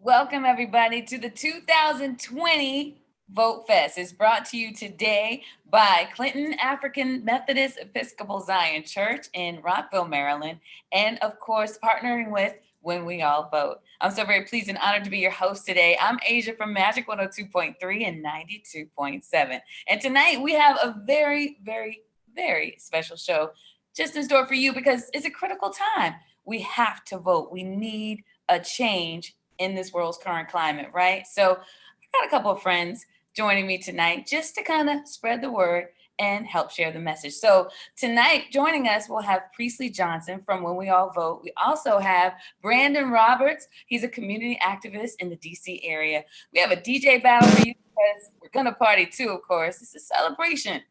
Welcome, everybody, to the 2020 Vote Fest. It's brought to you today by Clinton African Methodist Episcopal Zion Church in Rockville, Maryland, and, of course, partnering with When We All Vote. I'm so very pleased and honored to be your host today. I'm Asia from Magic 102.3 and 92.7. And tonight we have a very, very, very special show just in store for you because it's a critical time. We have to vote. We need a change in this world's current climate, right? So I got a couple of friends joining me tonight just to kind of spread the word and help share the message. So tonight, joining us, we'll have Priestley Johnson from When We All Vote. We also have Brandon Roberts. He's a community activist in the DC area. We have a DJ battle for you because we're gonna party too, of course. It's a celebration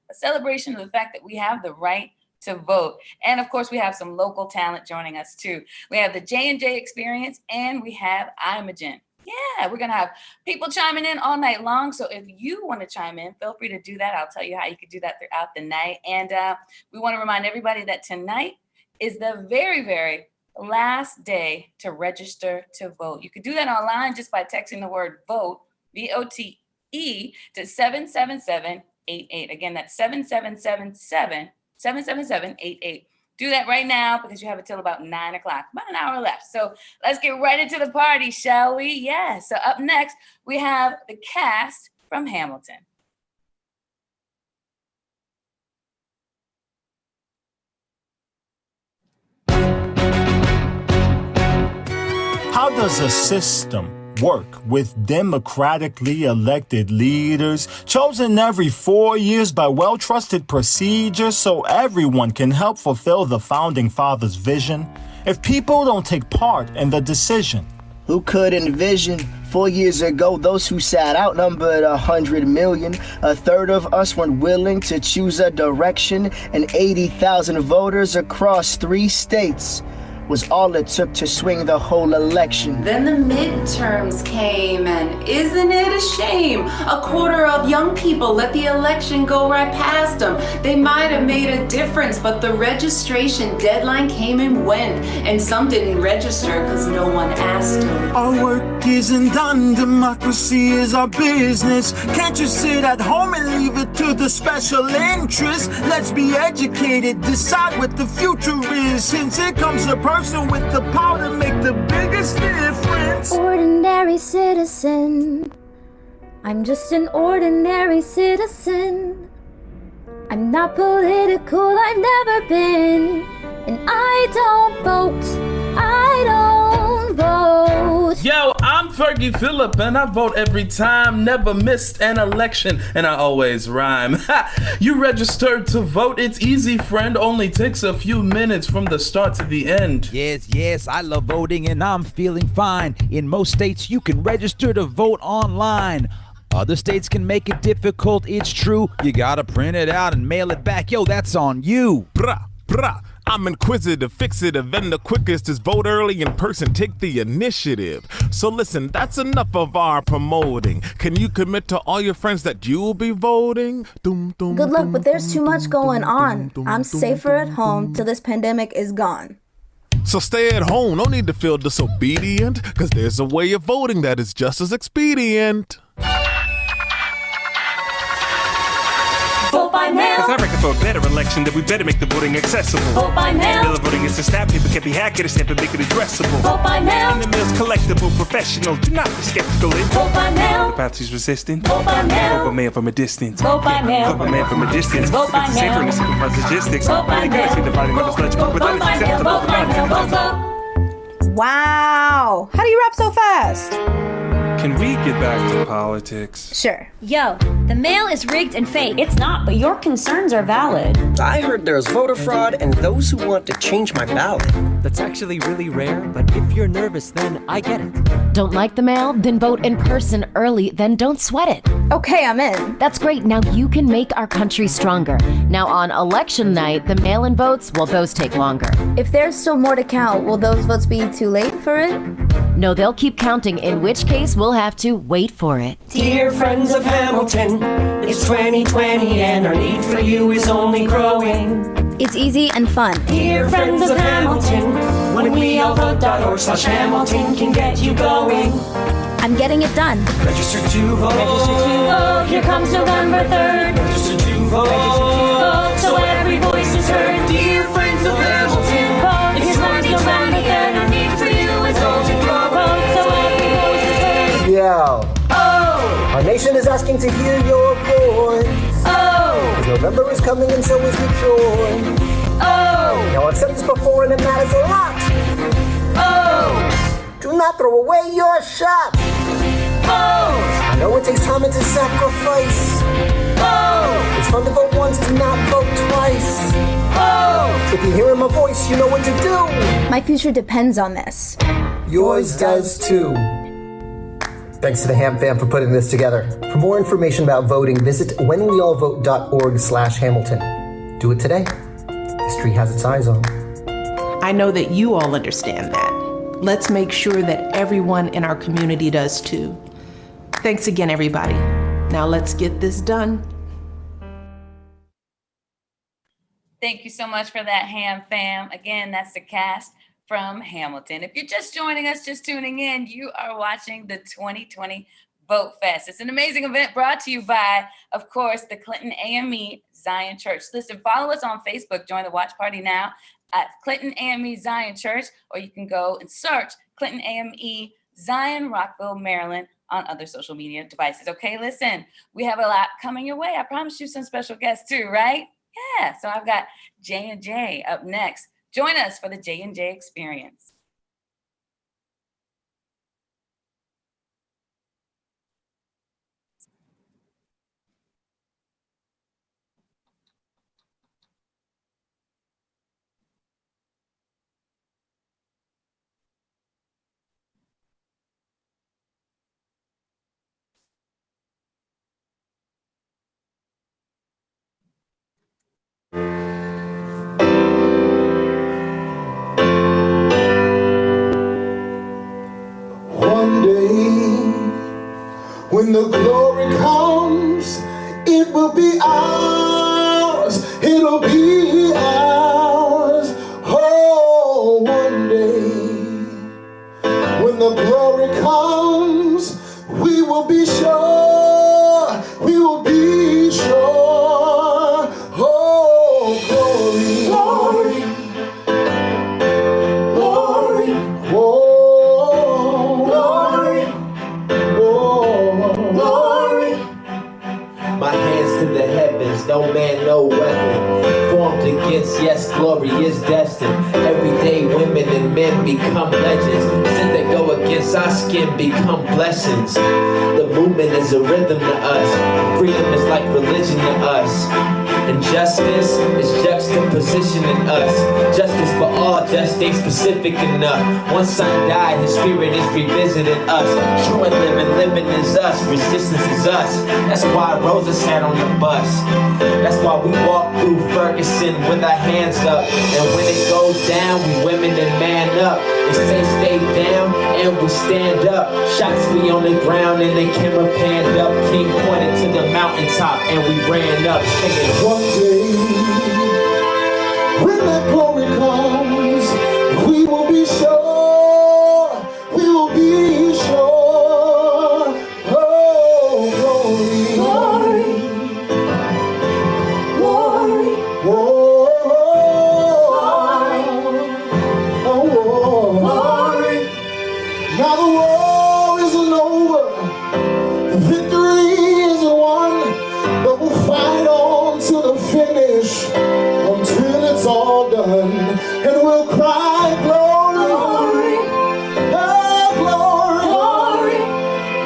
of the fact that we have the right to vote. And of course, we have some local talent joining us too. We have the J&J Experience and we have Imogen. Yeah, we're gonna have people chiming in all night long. So if you wanna chime in, feel free to do that. I'll tell you how you can do that throughout the night. And we wanna remind everybody that tonight is the very, very last day to register to vote. You can do that online just by texting the word vote, VOTE, to 77788. Again, that's 77788. Do that right now because you have until about 9 o'clock, about an hour left. So let's get right into the party, shall we? Yeah. So up next, we have the cast from Hamilton. How does a system work with democratically elected leaders chosen every 4 years by well-trusted procedures so everyone can help fulfill the founding fathers' vision if people don't take part in the decision? Who could envision 4 years ago those who sat outnumbered 100 million? A third of us weren't willing to choose a direction, and 80,000 voters across 3 states was all it took to swing the whole election. Then the midterms came, and isn't it a shame? A quarter of young people let the election go right past them. They might have made a difference, but the registration deadline came and went, and some didn't register because no one asked them. Our work isn't done, democracy is our business. Can't you sit at home and leave it to the special interests? Let's be educated, decide what the future is, since it comes to person with the power to make the biggest difference. Ordinary citizen. I'm just an ordinary citizen. I'm not political, I've never been. And I don't vote. I don't vote. Yo, I'm Fergie Phillip and I vote every time. Never missed an election and I always rhyme. You registered to vote. It's easy, friend. Only takes a few minutes from the start to the end. Yes, I love voting and I'm feeling fine. In most states, you can register to vote online. Other states can make it difficult, it's true. You gotta print it out and mail it back. Yo, that's on you. Brah, brah. I'm inquisitive, fixative, and the quickest is vote early in person, take the initiative. So listen, that's enough of our promoting. Can you commit to all your friends that you'll be voting? Good luck, but there's too much going on. I'm safer at home till this pandemic is gone. So stay at home, no need to feel disobedient, cause there's a way of voting that is just as expedient. Vote by mail. Cause I reckon for a better election that we better make the voting accessible. Vote by mail. Bill of voting is a stamp, people can't be hacked, get a stamp and make it addressable. Vote by mail. And the mail's collectible, professional, do not be skeptical. Vote by mail. The party's resistant. Vote by mail. Vote by mail from a distance. Vote by mail. Vote by mail from a distance. Vote by it's mail. safer and it simplifies logistics. Vote by You gotta see the voting numbers legible, but then it's acceptable. Vote by mail. Vote, vote. Wow. How do you rap so fast? Can we get back to politics? Sure. Yo, the mail is rigged and fake. It's not, but your concerns are valid. I heard there's voter fraud and those who want to change my ballot. That's actually really rare, but if you're nervous, then I get it. Don't like the mail? Then vote in person early, then don't sweat it. Okay, I'm in. That's great. Now you can make our country stronger. Now on election night, the mail-in votes, well, those take longer. If there's still more to count, will those votes be too late for it? No, they'll keep counting, in which case we'll have to wait for it. Dear friends of Hamilton, it's 2020 and our need for you is only growing. It's easy and fun. Dear friends of Hamilton, when we all vote.org/Hamilton can get you going. I'm getting it done. Register to vote. Register to vote. Here comes November 3rd. Register to vote. Register to vote. So every voice is heard. Dear friends of Hamilton, vote. It's November 3rd. Our need for you is vote. Vote. So every voice is heard. Yo. Oh. Our nation is asking to hear your voice. Oh. 'Cause November is coming and so is the joy. Oh. Now I've said this before and it matters a lot. Oh. Do not throw away your shot. Vote. I know it takes time and to sacrifice. Vote. It's fun to vote once, do not vote twice. Vote. If you're hearing my voice, you know what to do. My future depends on this. Yours does too. Thanks to the Ham Fam for putting this together. For more information about voting, visit whenweallvote.org/Hamilton. Do it today. History has its eyes on. I know that you all understand that. Let's make sure that everyone in our community does too. Thanks again, everybody. Now let's get this done. Thank you so much for that, Ham Fam. Again, that's the cast from Hamilton. If you're just joining us, just tuning in, you are watching the 2020 Vote Fest. It's an amazing event brought to you by, of course, the Clinton AME Zion Church. Listen, follow us on Facebook. Join the watch party now at Clinton AME Zion Church, or you can go and search Clinton AME Zion, Rockville, Maryland on other social media devices. Okay, listen, we have a lot coming your way. I promise you some special guests too, right? Yeah, so I've got J&J up next. Join us for the J&J Experience. One day, when the glory comes, it will be ours, it'll be ours. Oh, one day, when the glory comes, we will be sure, we will be sure. Oh, glory, glory, glory, oh. My hands to the heavens, no man, no weapon formed against, yes, glory is destined. Every day women and men become legends. Sins that go against our skin become blessings. The movement is a rhythm to us. Freedom is like religion to us. And justice is juxtaposition in us. Justice for all just ain't specific enough. One son died, his spirit is revisiting us. True and living is us. Resistance is us. That's why Rosa sat on the bus. That's why we walk through Ferguson with our hands up. And when it goes down, we women and man up. They say stay down and we stand up. Shots we on the ground and the camera panned up. King pointed to the mountaintop and we ran up singing. One day, when that glory comes, we will be sure, we will be sure. Oh, glory, glory, glory, glory. Now the war isn't over, the victory is won, but we'll fight on to the finish until it's all done, and we'll cry glory, oh glory,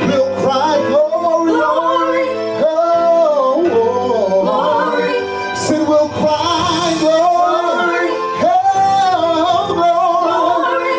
we'll cry glory, oh glory, say we'll cry glory, oh glory,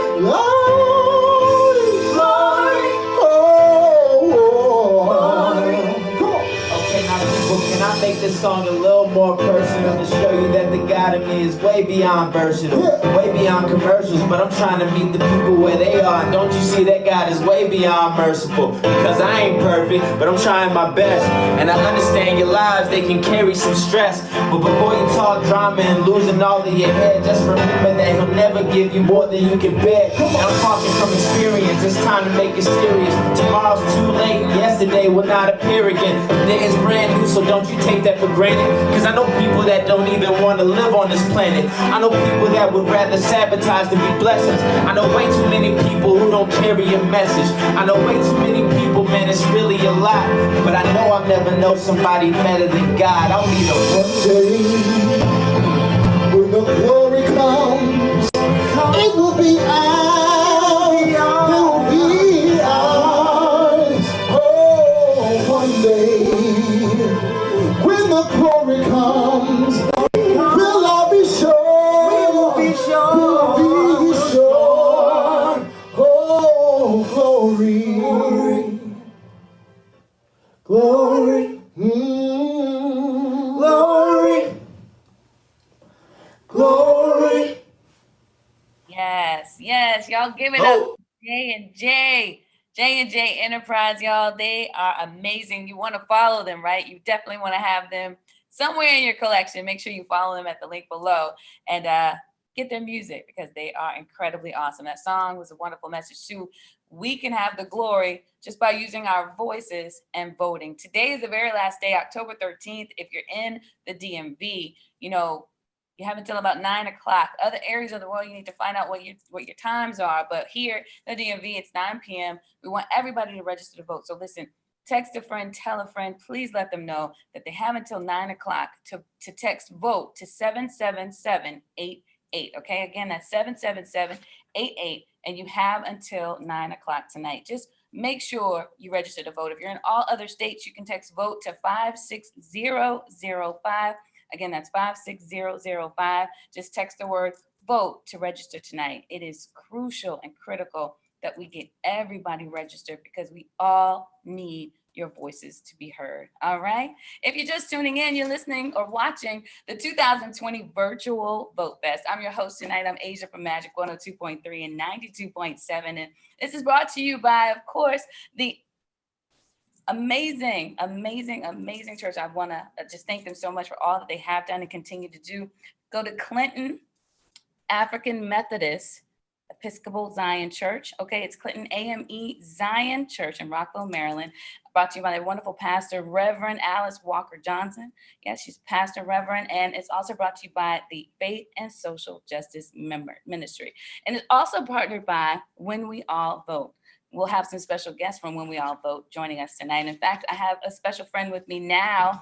Okay, now people, can I make this song a little more personal to show you that the God in me is way beyond versatile, way beyond commercials, but I'm trying to meet the people where they are. And don't you see that God is way beyond merciful? Because I ain't perfect, but I'm trying my best. And I understand your lives, they can carry some stress. But before you talk drama and losing all of your head, just remember that he'll never give you more than you can bear. And I'm talking from experience, it's time to make it serious. Tomorrow's too late and yesterday will not appear again. Today is brand new, so don't you take that for granted. Cause I know people that don't even want to live on this planet. I know people that would rather sabotage than be blessings. I know way too many people who don't carry a message. I know way too many people, man, it's really a lot. But I know I'll never know somebody better than God. I'll be the one day when the glory comes, it will be ours, it will be ours. Oh, one day when the glory comes, will I be sure? We will be sure. We'll be sure. Oh, glory, glory, glory, glory. Yes, yes, y'all give it up. J&J Enterprise, y'all. They are amazing. You want to follow them, right? You definitely want to have them somewhere in your collection. Make sure you follow them at the link below and get their music because they are incredibly awesome. That song was a wonderful message too. We can have the glory just by using our voices and voting. Today is the very last day, October 13th. If you're in the DMV, you know, you have until about 9 o'clock. Other areas of the world, you need to find out what your times are. But here, the DMV, it's 9 p.m. We want everybody to register to vote. So listen, text a friend, tell a friend. Please let them know that they have until 9 o'clock to text VOTE to 77788. Okay, again, that's 77788. And you have until 9 o'clock tonight. Just make sure you register to vote. If you're in all other states, you can text VOTE to 56005. Again, that's 56005. Just text the word VOTE to register tonight. It is crucial and critical that we get everybody registered because we all need your voices to be heard. All right. If you're just tuning in, you're listening or watching the 2020 Virtual Vote Fest. I'm your host tonight. I'm Asia from Magic 102.3 and 92.7. And this is brought to you by, of course, the amazing church. I want to just thank them so much for all that they have done and continue to do. Go to Clinton African Methodist Episcopal Zion Church. Okay, it's Clinton AME Zion Church in Rockville, Maryland. Brought to you by their wonderful pastor, Reverend Alice Walker Johnson. Yes, she's pastor, Reverend, and it's also brought to you by the Faith and Social Justice Ministry. And it's also partnered by When We All Vote. We'll have some special guests from When We All Vote joining us tonight. In fact, I have a special friend with me now,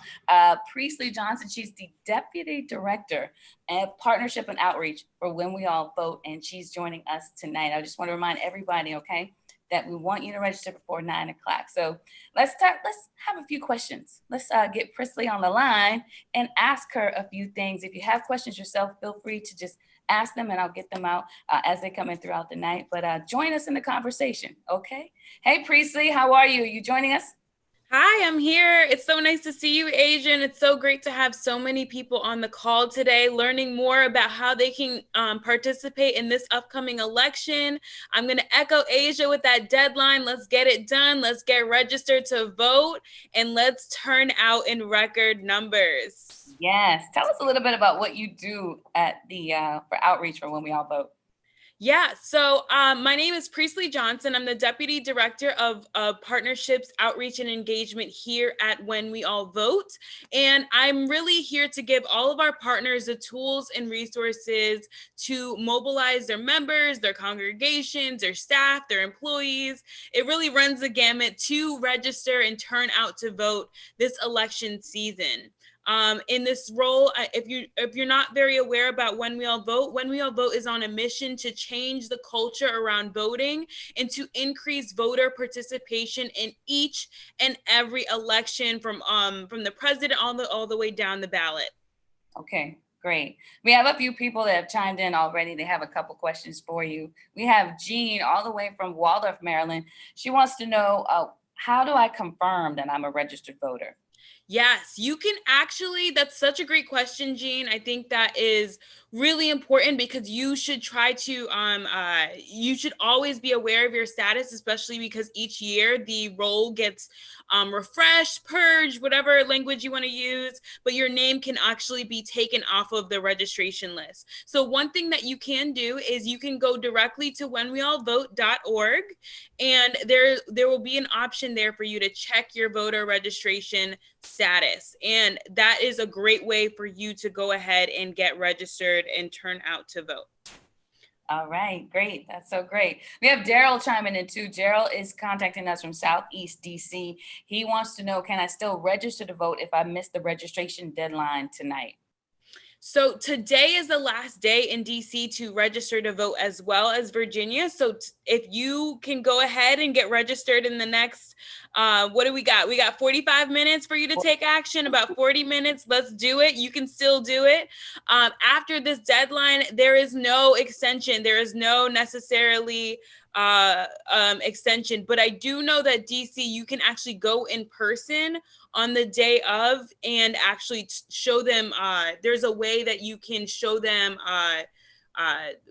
Priestley Johnson. She's the Deputy Director of Partnership and Outreach for When We All Vote, and she's joining us tonight. I just want to remind everybody, okay, that we want you to register before 9 o'clock. So let's have a few questions. Let's get Priestley on the line and ask her a few things. If you have questions yourself, feel free to just ask them and I'll get them out as they come in throughout the night. But join us in the conversation, okay? Hey, Priestley, how are you? Are you joining us? Hi, I'm here. It's so nice to see you, Asian. It's so great to have so many people on the call today, learning more about how they can participate in this upcoming election. I'm going to echo Asia with that deadline. Let's get it done. Let's get registered to vote, and let's turn out in record numbers. Yes. Tell us a little bit about what you do at the for outreach for When We All Vote. Yeah, so my name is Priestley Johnson. I'm the Deputy Director of Partnerships, Outreach, and Engagement here at When We All Vote. And I'm really here to give all of our partners the tools and resources to mobilize their members, their congregations, their staff, their employees. It really runs the gamut to register and turn out to vote this election season. In this role, if you're not very aware about When We All Vote is on a mission to change the culture around voting and to increase voter participation in each and every election from the president all the way down the ballot. Okay, great. We have a few people that have chimed in already. They have a couple questions for you. We have Jean all the way from Waldorf, Maryland. She wants to know how do I confirm that I'm a registered voter? Yes, you can actually, that's such a great question, Jean. I think that is really important because you should try to, you should always be aware of your status, especially because each year the roll gets refreshed, purged, whatever language you want to use, but your name can actually be taken off of the registration list. So one thing that you can do is you can go directly to whenweallvote.org, and there will be an option there for you to check your voter registration status. And that is a great way for you to go ahead and get registered and turn out to vote. All right, great. That's so great. We have Daryl chiming in too. Daryl is contacting us from Southeast DC. He wants to know, can I still register to vote if I missed the registration deadline tonight? So today is the last day in DC to register to vote, as well as Virginia. So if you can go ahead and get registered in the next, what do we got? We got 45 minutes for you to take action, about 40 minutes. Let's do it. You can still do it. After this deadline, there is no extension. There is no necessarily extension, but I do know that DC, you can actually go in person on the day of and actually show them, there's a way that you can show them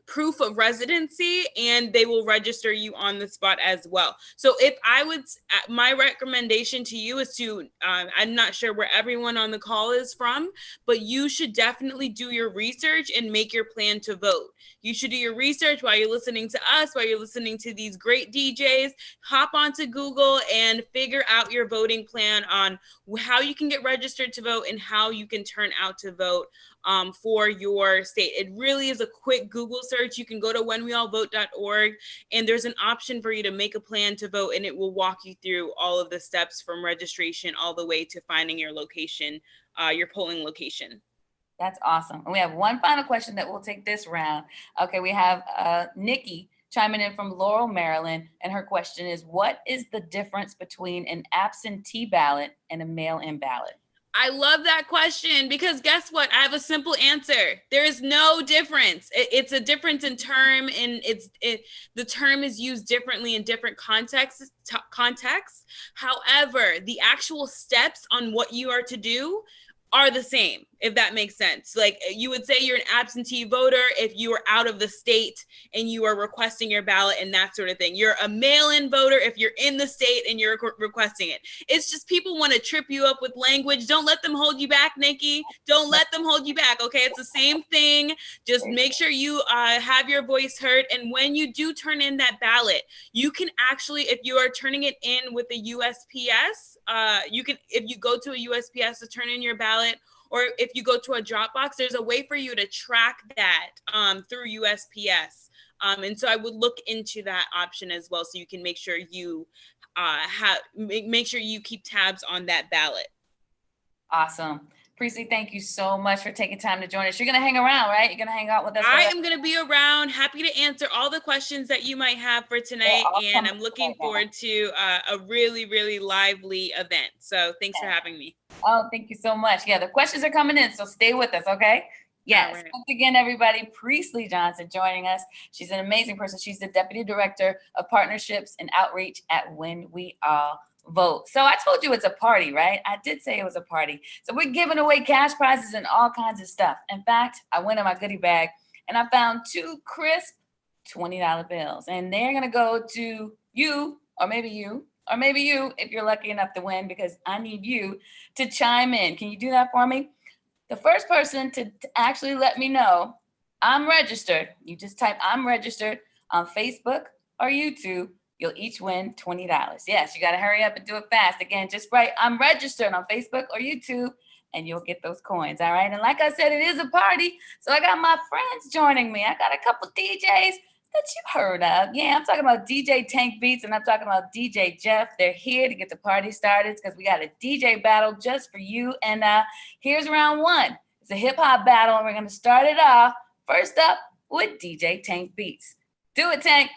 proof of residency, and they will register you on the spot as well. So if I would, my recommendation to you is to, I'm not sure where everyone on the call is from, but you should definitely do your research and make your plan to vote. You should do your research while you're listening to us, while you're listening to these great DJs. Hop onto Google and figure out your voting plan on how you can get registered to vote and how you can turn out to vote for your state. It really is a quick Google search. You can go to whenweallvote.org, and there's an option for you to make a plan to vote, and it will walk you through all of the steps from registration all the way to finding your location, your polling location. That's awesome. And we have one final question that we'll take this round. Okay, we have Nikki chiming in from Laurel, Maryland, and her question is, what is the difference between an absentee ballot and a mail-in ballot? I love that question because guess what? I have a simple answer. There is no difference. It's a difference in term, and the term is used differently in different contexts. However, the actual steps on what you are to do are the same, if that makes sense. Like, you would say you're an absentee voter if you are out of the state and you are requesting your ballot and that sort of thing. You're a mail-in voter if you're in the state and you're requesting it. It's just people want to trip you up with language. Don't let them hold you back, Nikki. Don't let them hold you back, okay? It's the same thing. Just make sure you have your voice heard. And when you do turn in that ballot, you can actually, if you are turning it in with the USPS, you can, if you go to a USPS to turn in your ballot, or if you go to a drop box, there's a way for you to track that through USPS. And so I would look into that option as well, so you can make sure you make sure you keep tabs on that ballot. Awesome. Priestley, thank you so much for taking time to join us. You're going to hang around, right? You're going to hang out with us? I am going to be around, happy to answer all the questions that you might have for tonight. And I'm looking forward to a really, really lively event. So thanks for having me. Oh, thank you so much. Yeah, the questions are coming in, so stay with us, okay? Yes. Right. Once again, everybody, Priestley Johnson joining us. She's an amazing person. She's the Deputy Director of Partnerships and Outreach at When We All Vote. So I told you it's a party, right? I did say it was a party. So we're giving away cash prizes and all kinds of stuff. In fact, I went in my goodie bag and I found 2 crisp $20 bills. And they're going to go to you, or maybe you, if you're lucky enough to win, because I need you to chime in. Can you do that for me? The first person to actually let me know I'm registered, you just type I'm registered on Facebook or YouTube, you'll each win $20. Yes, you got to hurry up and do it fast. Again, just write I'm registered on Facebook or YouTube and you'll get those coins. All right. And like I said, it is a party. So I got my friends joining me. I got a couple DJs that you heard of. Yeah, I'm talking about DJ Tank Beats and I'm talking about DJ Jeff. They're here to get the party started because we got a DJ battle just for you. And here's round 1. It's a hip hop battle and we're going to start it off first up with DJ Tank Beats. Do it, Tank.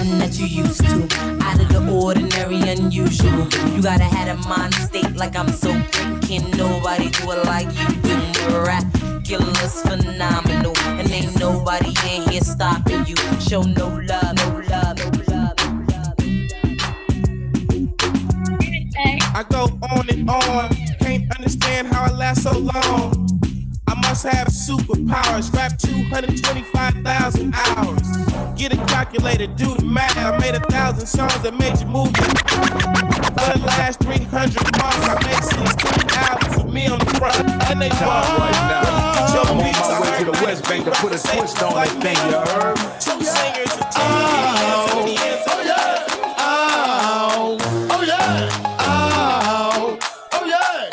none that you used to. Out of the ordinary, unusual. You gotta have a mind state like I'm so great. Can't nobody do it like you do. Miraculous, phenomenal. And ain't nobody in here stopping you. Show no love, no love, no love. I go on and on. Can't understand how I last so long. I must have superpowers. Rap 225,000 hours. Get a calculator, do the math. I made 1,000 songs that made you move. For the last 300 months, I made 16 albums with me on the front. And they want right now. I'm on my way to the West Bank to put a twist on that thing, you heard? Two singers and 10 years. Oh yeah. Oh, oh yeah. Oh, oh yeah.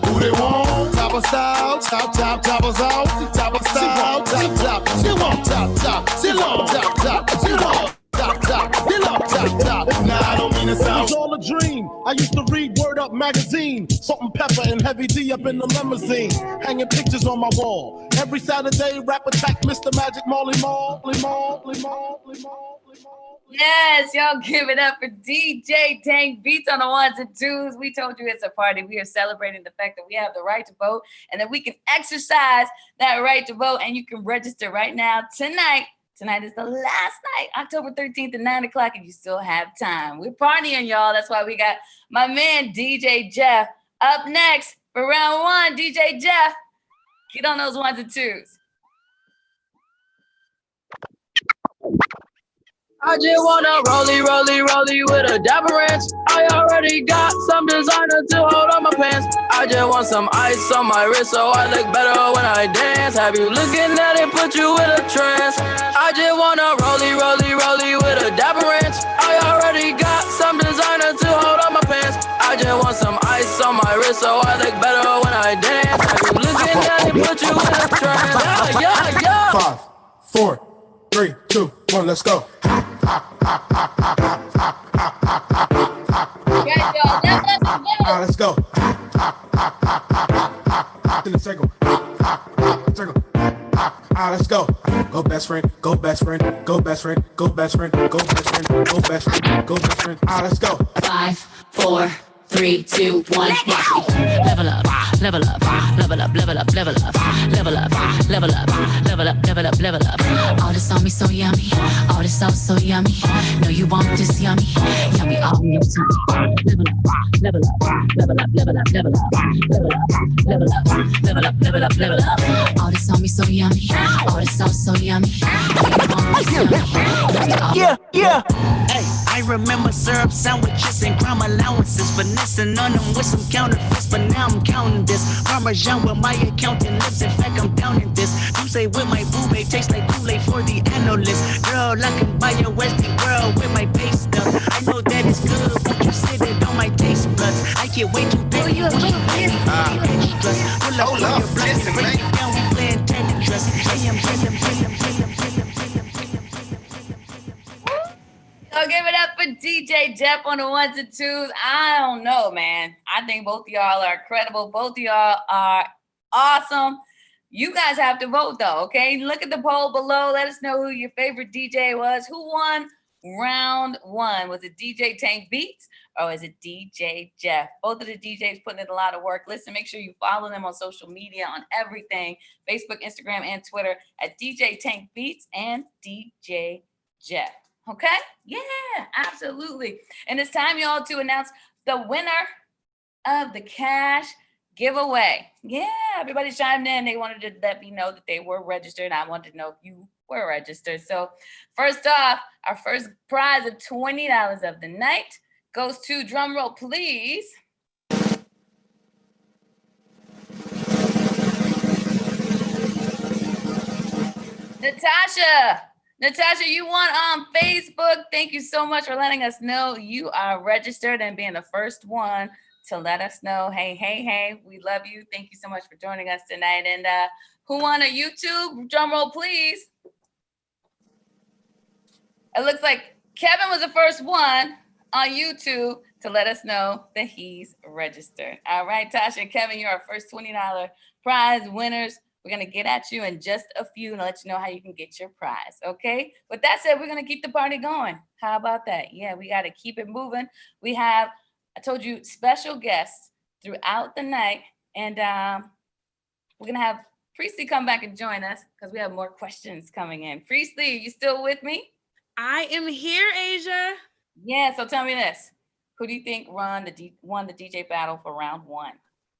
Who they want? Top of style, top us out. Top of style, top. She want top. She want top. She want top. She want top. Nah, I don't mean to sound. It was all a dream. I used to read Word Up magazine, Salt and Pepper and Heavy D up in the limousine, hanging pictures on my wall. Every Saturday, rap attack, Mr. Magic Marley Marl. Yes, y'all give it up for DJ Tank Beats on the ones and twos. We told you it's a party. We are celebrating the fact that we have the right to vote and that we can exercise that right to vote. And you can register right now tonight. Tonight is the last night, October 13th at 9 o'clock, and you still have time. We're partying, y'all. That's why we got my man, DJ Jeff, up next for round one. DJ Jeff, get on those ones and twos. I just wanna rollie with a dapper ranch. I already got some designer to hold on my pants. I just want some ice on my wrist so I look better when I dance. Have you looking at it, put you in a trance. I just wanna rollie with a dapper ranch. I already got some designer to hold on my pants. I just want some ice on my wrist so I look better when I dance. Have you looking at it, put you in a trance. Yeah. 5, 4, 3, 2, 1, let's go. Let's go. In the circle. Let's go. Go best friend. Go best friend. Go best friend. Go best friend. Go best friend. Go best friend. Go best friend. Let's go. 5, 4, 3, 2, 1. Level up. Level up, level up, level up, level up, level up, level up, level up, level up, level up. All this on me so yummy, all this sauce so yummy. No, you want this yummy, yummy all your time. Level up, level up, level up, level up, level up, level up, level up, level up, level up, level up. All this on me so yummy, all this sauce so yummy. No, you want this yummy, yummy all. Yeah. Hey, I remember syrup sandwiches and crime allowances, finessing on them with some counterfeits, but now I'm counting this. Parmesan with my accountant lips, in fact I'm down in this. You say with my boo babe, tastes like Kool-Aid for the analyst. Girl, I can buy your Westie world with my pay stuff. I know that it's good, but you said it on my taste buds. I can't wait to pay you pull up for your block and break it down, we playing Tetris. So give it up for DJ Jeff on the ones and twos. I don't know, man. I think both of y'all are incredible. Both of y'all are awesome. You guys have to vote though, okay? Look at the poll below. Let us know who your favorite DJ was. Who won round one? Was it DJ Tank Beats or was it DJ Jeff? Both of the DJs putting in a lot of work. Listen, make sure you follow them on social media, on everything, Facebook, Instagram, and Twitter at DJ Tank Beats and DJ Jeff. Okay? Yeah, absolutely. And it's time, y'all, to announce the winner of the cash giveaway. Yeah, everybody chimed in. They wanted to let me know that they were registered. I wanted to know if you were registered. So first off, our first prize of $20 of the night goes to, drum roll, please. Natasha, you won on Facebook. Thank you so much for letting us know you are registered and being the first one to let us know. Hey, we love you. Thank you so much for joining us tonight. And who won a YouTube? Drum roll, please. It looks like Kevin was the first one on YouTube to let us know that he's registered. All right, Tasha and Kevin, you're our first $20 prize winners We're going to get at you in just a few and let you know how you can get your prize. Okay. With that said, we're going to keep the party going. How about that? Yeah, we got to keep it moving. We have, I told you, special guests throughout the night. And we're going to have Priestley come back and join us because we have more questions coming in. Priestley, are you still with me? I am here, Asia. Yeah, so tell me this. Who do you think won the DJ battle for round 1?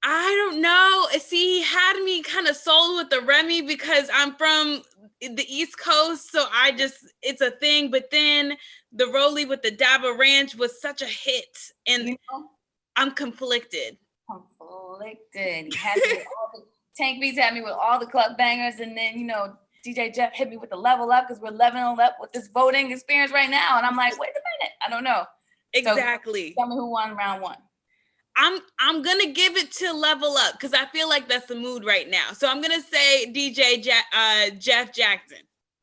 I don't know. See, he had me kind of sold with the Remy because I'm from the East Coast, so it's a thing. But then the Rolly with the Daba Ranch was such a hit, and I'm conflicted. He had me with all the Tank Beats had me with all the club bangers, and then DJ Jeff hit me with the level up because we're leveling up with this voting experience right now, and I'm like, wait a minute, I don't know. Exactly. So, tell me who won round 1. I'm gonna give it to Level Up because I feel like that's the mood right now. So I'm gonna say DJ Jeff Jackson.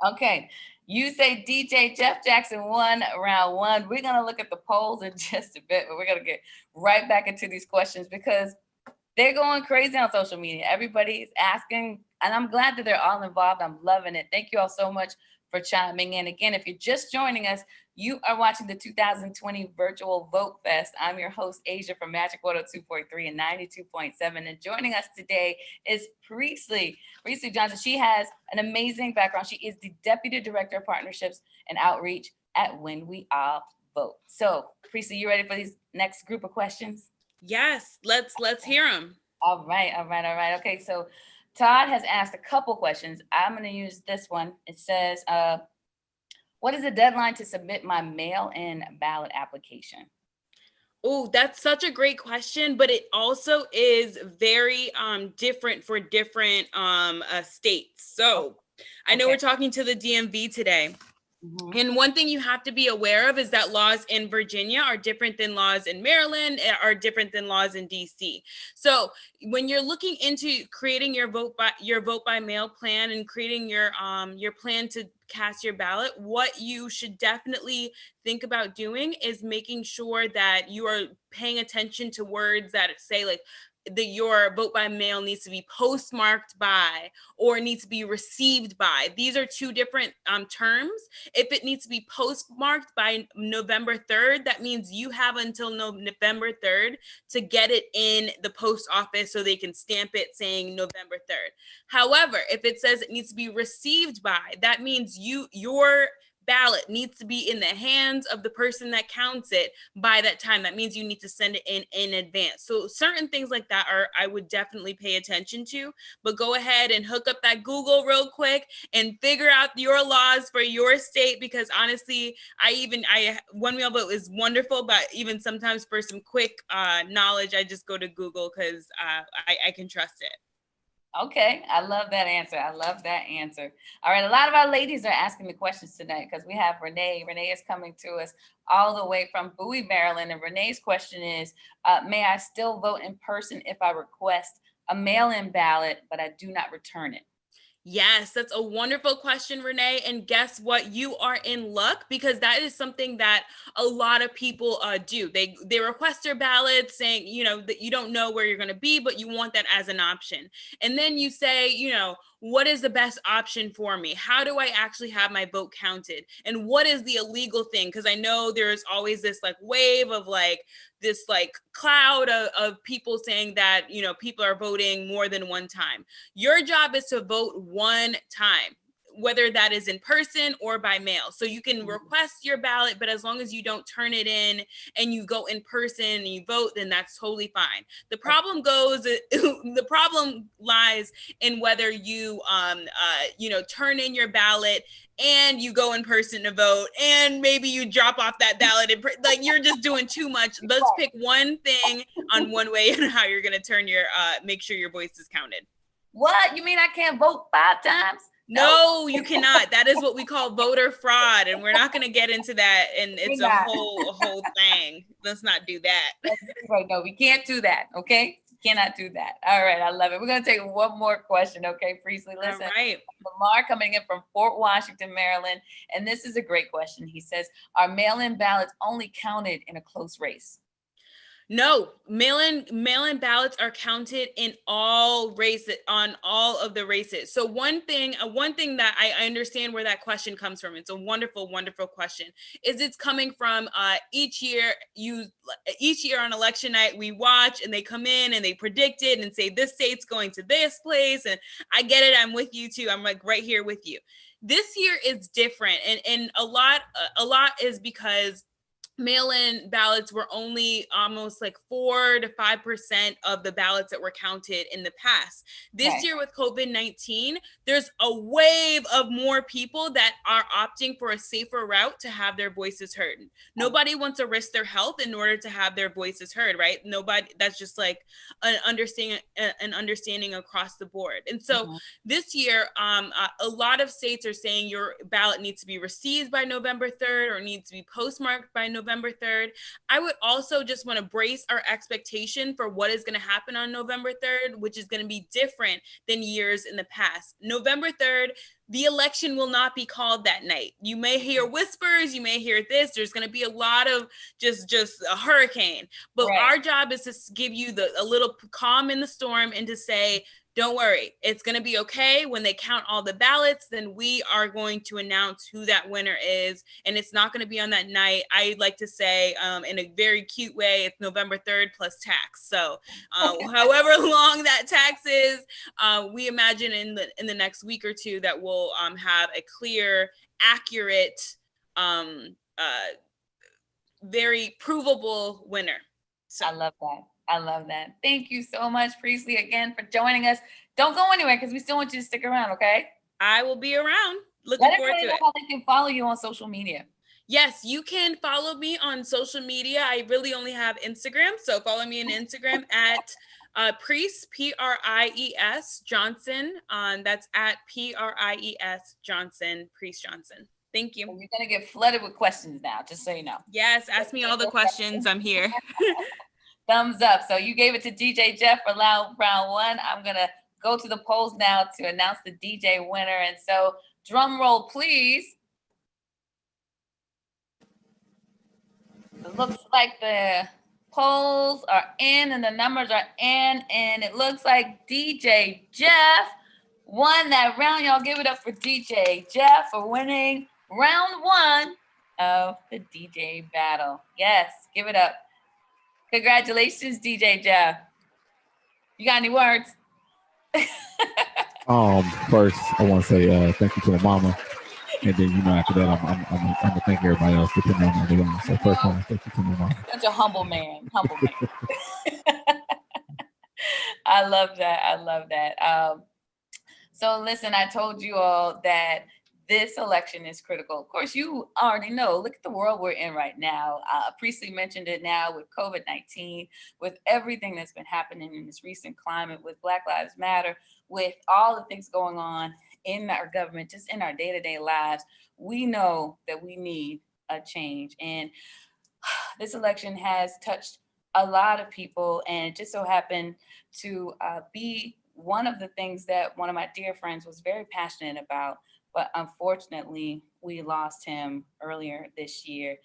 Okay, you say DJ Jeff Jackson won round 1. We're gonna look at the polls in just a bit, but we're gonna get right back into these questions because they're going crazy on social media. Everybody is asking, and I'm glad that they're all involved. I'm loving it. Thank you all so much for chiming in. Again, if you're just joining us, you are watching the 2020 Virtual Vote Fest. I'm your host, Asia, from Magic 102.3 and 92.7. And joining us today is Priestley Johnson. She has an amazing background. She is the Deputy Director of Partnerships and Outreach at When We All Vote. So, Priestley, you ready for these next group of questions? Yes, let's hear them. All right. Okay, so Todd has asked a couple questions. I'm going to use this one. It says, what is the deadline to submit my mail-in ballot application? Oh, that's such a great question, but it also is very different for different states. So I know we're talking to the DMV today. Mm-hmm. And one thing you have to be aware of is that laws in Virginia are different than laws in Maryland, are different than laws in DC. So when you're looking into creating your vote by mail plan and creating your plan to cast your ballot, what you should definitely think about doing is making sure that you are paying attention to words that say like your vote by mail needs to be postmarked by or needs to be received by. These are two different terms. If it needs to be postmarked by November 3rd, that means you have until November 3rd to get it in the post office so they can stamp it saying November 3rd. However, if it says it needs to be received by, that means your ballot needs to be in the hands of the person that counts it by that time. That means you need to send it in advance. So certain things like that I would definitely pay attention to, but go ahead and hook up that Google real quick and figure out your laws for your state, because honestly, When We All Vote is wonderful, but even sometimes for some quick knowledge, I just go to Google because I can trust it. Okay, I love that answer. All right, a lot of our ladies are asking the questions tonight because we have Renee. Renee is coming to us all the way from Bowie, Maryland. And Renee's question is, may I still vote in person if I request a mail-in ballot, but I do not return it? Yes, that's a wonderful question, Renee. And guess what? You are in luck, because that is something that a lot of people do. They request their ballots saying, that you don't know where you're going to be, but you want that as an option. And then you say, what is the best option for me? How do I actually have my vote counted? And what is the illegal thing? Because I know there's always this wave of this cloud of people saying that, people are voting more than one time. Your job is to vote one time, whether that is in person or by mail. So you can request your ballot, but as long as you don't turn it in and you go in person and you vote, then that's totally fine. The problem lies in whether you, turn in your ballot and you go in person to vote, and maybe you drop off that ballot. You're just doing too much. Let's pick one thing on one way and how you're going to make sure your voice is counted. What? You mean I can't vote 5 times? No, you cannot. That is what we call voter fraud, and we're not going to get into that. And it's a whole thing. Let's not do that. Right? No, we can't do that. Okay, cannot do that. All right, I love it. We're going to take one more question. Okay, Priestley, listen. All right. Lamar coming in from Fort Washington, Maryland, and this is a great question. He says, "Are mail-in ballots only counted in a close race?" No, mail-in ballots are counted in all races, on all of the races. So one thing that I understand where that question comes from. It's a wonderful, wonderful question. Is it's coming from each year on election night we watch and they come in and they predict it and say this state's going to this place, and I get it. I'm with you too. I'm like right here with you. This year is different, and a lot is because mail-in ballots were only almost like 4 to 5% of the ballots that were counted in the past. This year with COVID-19, there's a wave of more people that are opting for a safer route to have their voices heard. Nobody wants to risk their health in order to have their voices heard, right? Nobody. That's just like an understanding across the board. And so this year, a lot of states are saying your ballot needs to be received by November 3rd or needs to be postmarked by November 3rd. I would also just want to brace our expectation for what is going to happen on November 3rd, which is going to be different than years in the past. November 3rd, the election will not be called that night. You may hear whispers, you may hear this. There's going to be a lot of just a hurricane. But our job is to give you a little calm in the storm and to say, don't worry, it's going to be okay. When they count all the ballots, then we are going to announce who that winner is. And it's not going to be on that night. I like to say in a very cute way, it's November 3rd plus tax. So however long that tax is, we imagine in the next week or two that we'll have a clear, accurate, very provable winner. So I love that. I love that. Thank you so much, Priestley, again for joining us. Don't go anywhere because we still want you to stick around, okay? I will be around. Looking forward to it. How they can follow you on social media. Yes, you can follow me on social media. I really only have Instagram, so follow me on Instagram at Priest, P-R-I-E-S, Johnson. That's at P-R-I-E-S, Johnson, Priest Johnson. Thank you. You're going to get flooded with questions now, just so you know. Yes, ask me all the questions. I'm here. Thumbs up. So you gave it to DJ Jeff for round one. I'm going to go to the polls now to announce the DJ winner. And so drum roll, please. It looks like the polls are in and the numbers are in. And it looks like DJ Jeff won that round. Y'all give it up for DJ Jeff for winning round one of the DJ battle. Yes, give it up. Congratulations, DJ Jeff. You got any words? First, I want to say thank you to my mama, and then after that, I'm gonna thank everybody else for putting on the on. So first, I want to thank you to my mama. Such a humble man. I love that. So listen, I told you all that this election is critical. Of course, you already know. Look at the world we're in right now. Priestley mentioned it now with COVID-19, with everything that's been happening in this recent climate, with Black Lives Matter, with all the things going on in our government, just in our day-to-day lives. We know that we need a change. And this election has touched a lot of people, and it just so happened to be one of the things that one of my dear friends was very passionate about. But unfortunately, we lost him earlier this year.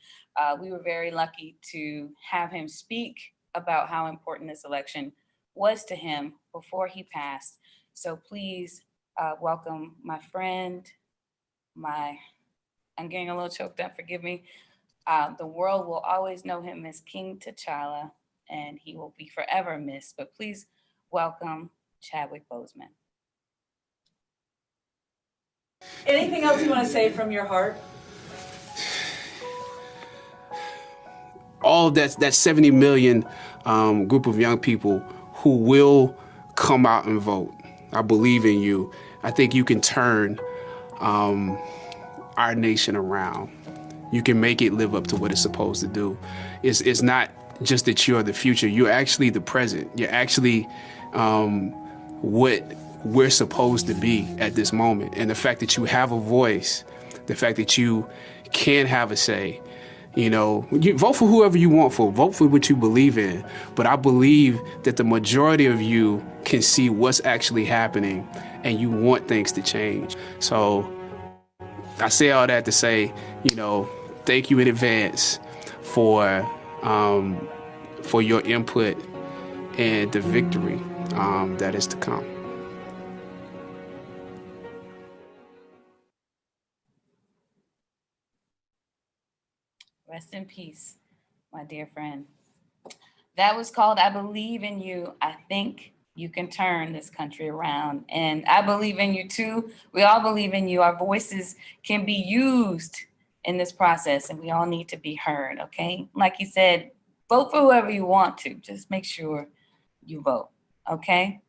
We were very lucky to have him speak about how important this election was to him before he passed. So please welcome my friend, I'm getting a little choked up, forgive me. The world will always know him as King T'Challa, and he will be forever missed. But please welcome Chadwick Boseman. Anything else you want to say from your heart? All that 70 million group of young people who will come out and vote. I believe in you. I think you can turn our nation around. You can make it live up to what it's supposed to do. It's not just that you're the future. You're actually the present. You're actually what we're supposed to be at this moment. And the fact that you have a voice, the fact that you can have a say, you vote for whoever you want for, vote for what you believe in. But I believe that the majority of you can see what's actually happening and you want things to change. So I say all that to say, thank you in advance for for your input and the victory that is to come. Rest in peace, my dear friend. That was called I Believe in You. I think you can turn this country around. And I believe in you too. We all believe in you. Our voices can be used in this process, and we all need to be heard, okay? Like you said, vote for whoever you want to. Just make sure you vote, okay?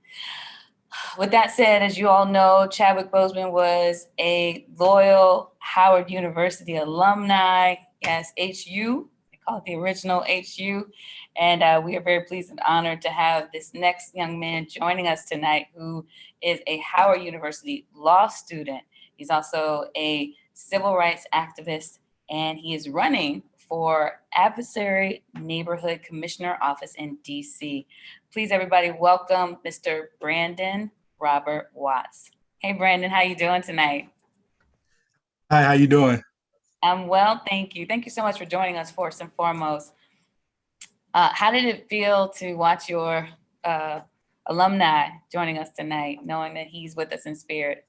With that said, as you all know, Chadwick Boseman was a loyal Howard University alumni. Yes, HU. They call it the original HU. And we are very pleased and honored to have this next young man joining us tonight, who is a Howard University law student. He's also a civil rights activist, and he is running for Adversary Neighborhood Commissioner Office in DC. Please, everybody, welcome Mr. Brandon Robert Watts. Hey, Brandon, how you doing tonight? Hi, how you doing? I'm well, thank you. Thank you so much for joining us, first and foremost. How did it feel to watch your alumni joining us tonight, knowing that he's with us in spirit?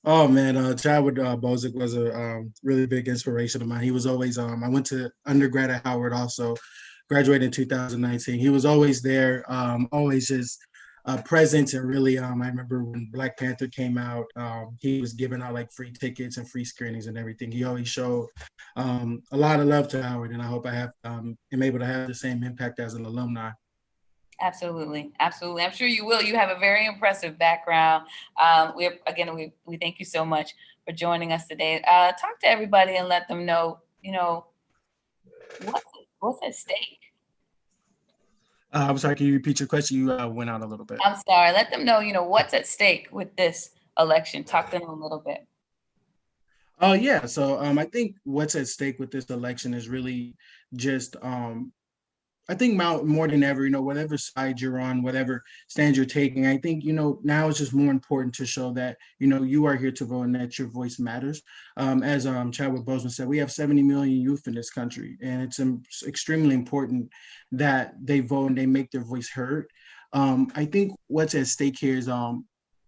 Oh man, Chadwick Boseman was a really big inspiration of mine. He was always, I went to undergrad at Howard also, graduated in 2019. He was always there, always just present, and really, I remember when Black Panther came out, he was giving out like free tickets and free screenings and everything. He always showed a lot of love to Howard, and I hope I have am able to have the same impact as an alumni. Absolutely, absolutely. I'm sure you will. You have a very impressive background. We thank you so much for joining us today. Talk to everybody and let them know, what's at stake. I'm sorry, can you repeat your question? You went out a little bit. I'm sorry. Let them know, what's at stake with this election. Talk to them a little bit. Oh yeah. So I think what's at stake with this election is really just I think more than ever, whatever side you're on, whatever stand you're taking, I think, now it's just more important to show that, you are here to vote and that your voice matters. As Chadwick Boseman said, we have 70 million youth in this country, and it's extremely important that they vote and they make their voice heard. I think what's at stake here is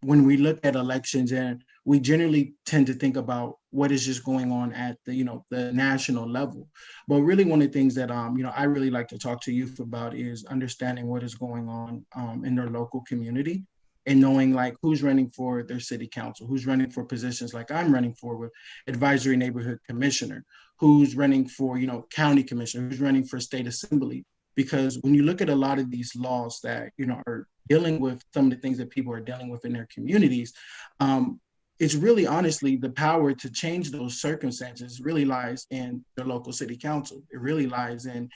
when we look at elections, and we generally tend to think about what is just going on at the national level. But really one of the things that I really like to talk to youth about is understanding what is going on in their local community, and knowing like who's running for their city council, who's running for positions like I'm running for with advisory neighborhood commissioner, who's running for, county commissioner, who's running for state assembly. Because when you look at a lot of these laws that, are dealing with some of the things that people are dealing with in their communities, it's really honestly the power to change those circumstances really lies in their local city council. It really lies in,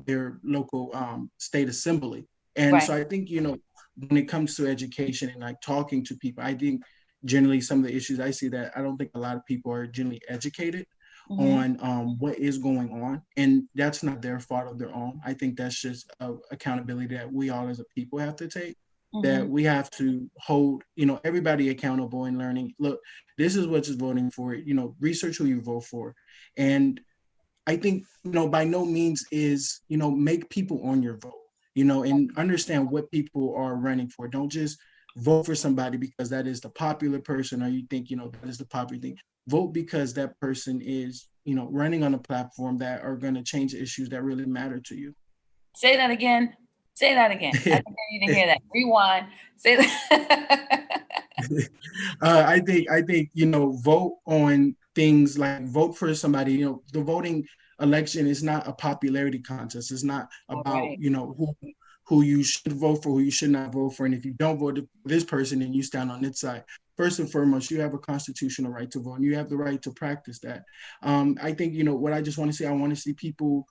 their local state assembly. And Right. So I think, when it comes to education and like talking to people, I think generally some of the issues I see that I don't think a lot of people are generally educated on what is going on, and that's not their fault of their own. I think that's just accountability that we all as a people have to take, that we have to hold, everybody accountable in learning. Look, this is what you're voting for, research who you vote for. And I think, by no means is, make people on your vote, and understand what people are running for. Don't just vote for somebody because that is the popular person, or you think, that is the popular thing. Vote because that person is, running on a platform that are going to change issues that really matter to you. Say that again. Say that again. I didn't need to hear that. Rewind. Say that. I think, vote on things like vote for somebody. The voting election is not a popularity contest. It's not about, who you should vote for, who you should not vote for. And if you don't vote for this person, then you stand on its side. First and foremost, you have a constitutional right to vote, and you have the right to practice that. I think, what I just want to see, I want to see people,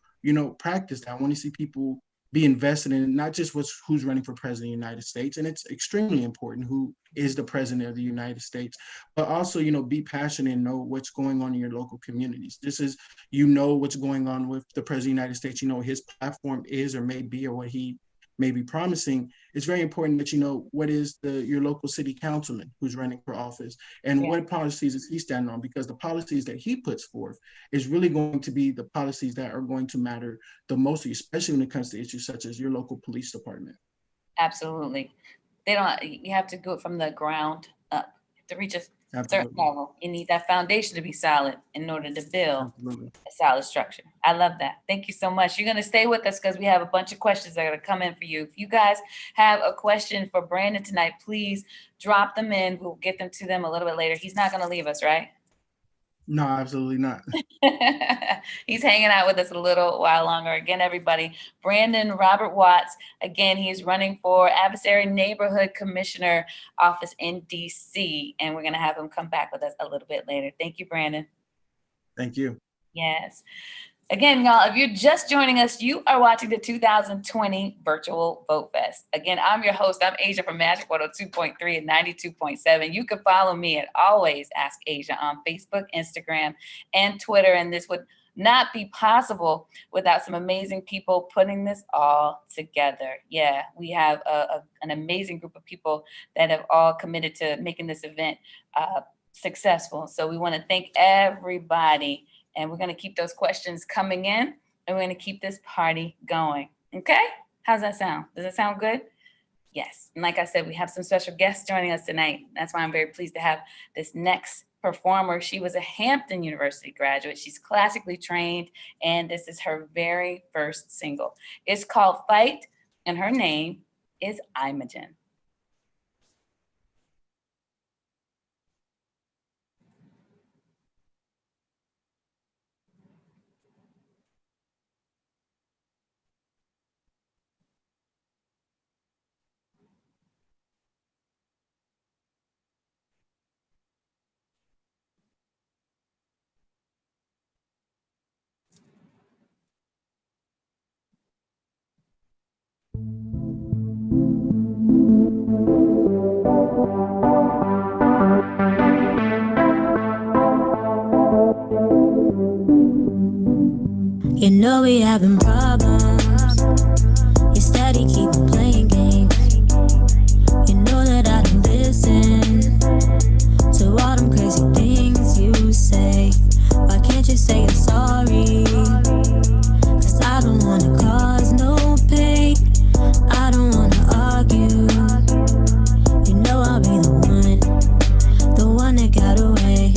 practice that. I want to see people be invested in not just who's running for president of the United States, and it's extremely important who is the president of the United States, but also, be passionate and know what's going on in your local communities. This is, what's going on with the president of the United States, his platform is or may be, or what he may be promising, it's very important that you know what is your local city councilman who's running for office and what policies is he standing on, because the policies that he puts forth is really going to be the policies that are going to matter the most, especially when it comes to issues such as your local police department. Absolutely. You have to go from the ground up to reach a certain level. You need that foundation to be solid in order to build a solid structure. I love that. Thank you so much. You're going to stay with us because we have a bunch of questions that are going to come in for you. If you guys have a question for Brandon tonight, please drop them in. We'll get them to them a little bit later. He's not going to leave us, right? No, absolutely not. He's hanging out with us a little while longer. Again, everybody, Brandon Robert Watts. Again, he is running for Adversary Neighborhood Commissioner office in DC, and we're going to have him come back with us a little bit later. Thank you, Brandon. Thank you. Yes. Again, y'all, if you're just joining us, you are watching the 2020 Virtual Vote Fest. Again, I'm your host. I'm Asia from Magic 102.3 and 92.7. You can follow me at Always Ask Asia on Facebook, Instagram, and Twitter. And this would not be possible without some amazing people putting this all together. Yeah, we have an amazing group of people that have all committed to making this event successful. So we want to thank everybody. And we're going to keep those questions coming in, and we're going to keep this party going. Okay? How's that sound? Does it sound good? Yes. And like I said, we have some special guests joining us tonight. That's why I'm very pleased to have this next performer. She was a Hampton University graduate. She's classically trained, and this is her very first single. It's called Fight, and her name is Imogen. You know we having problems. You steady keep playing games. You know that I don't listen to all them crazy things you say. Why can't you say you're sorry? 'Cause I don't wanna cause no pain. I don't wanna argue. You know I'll be the one that got away.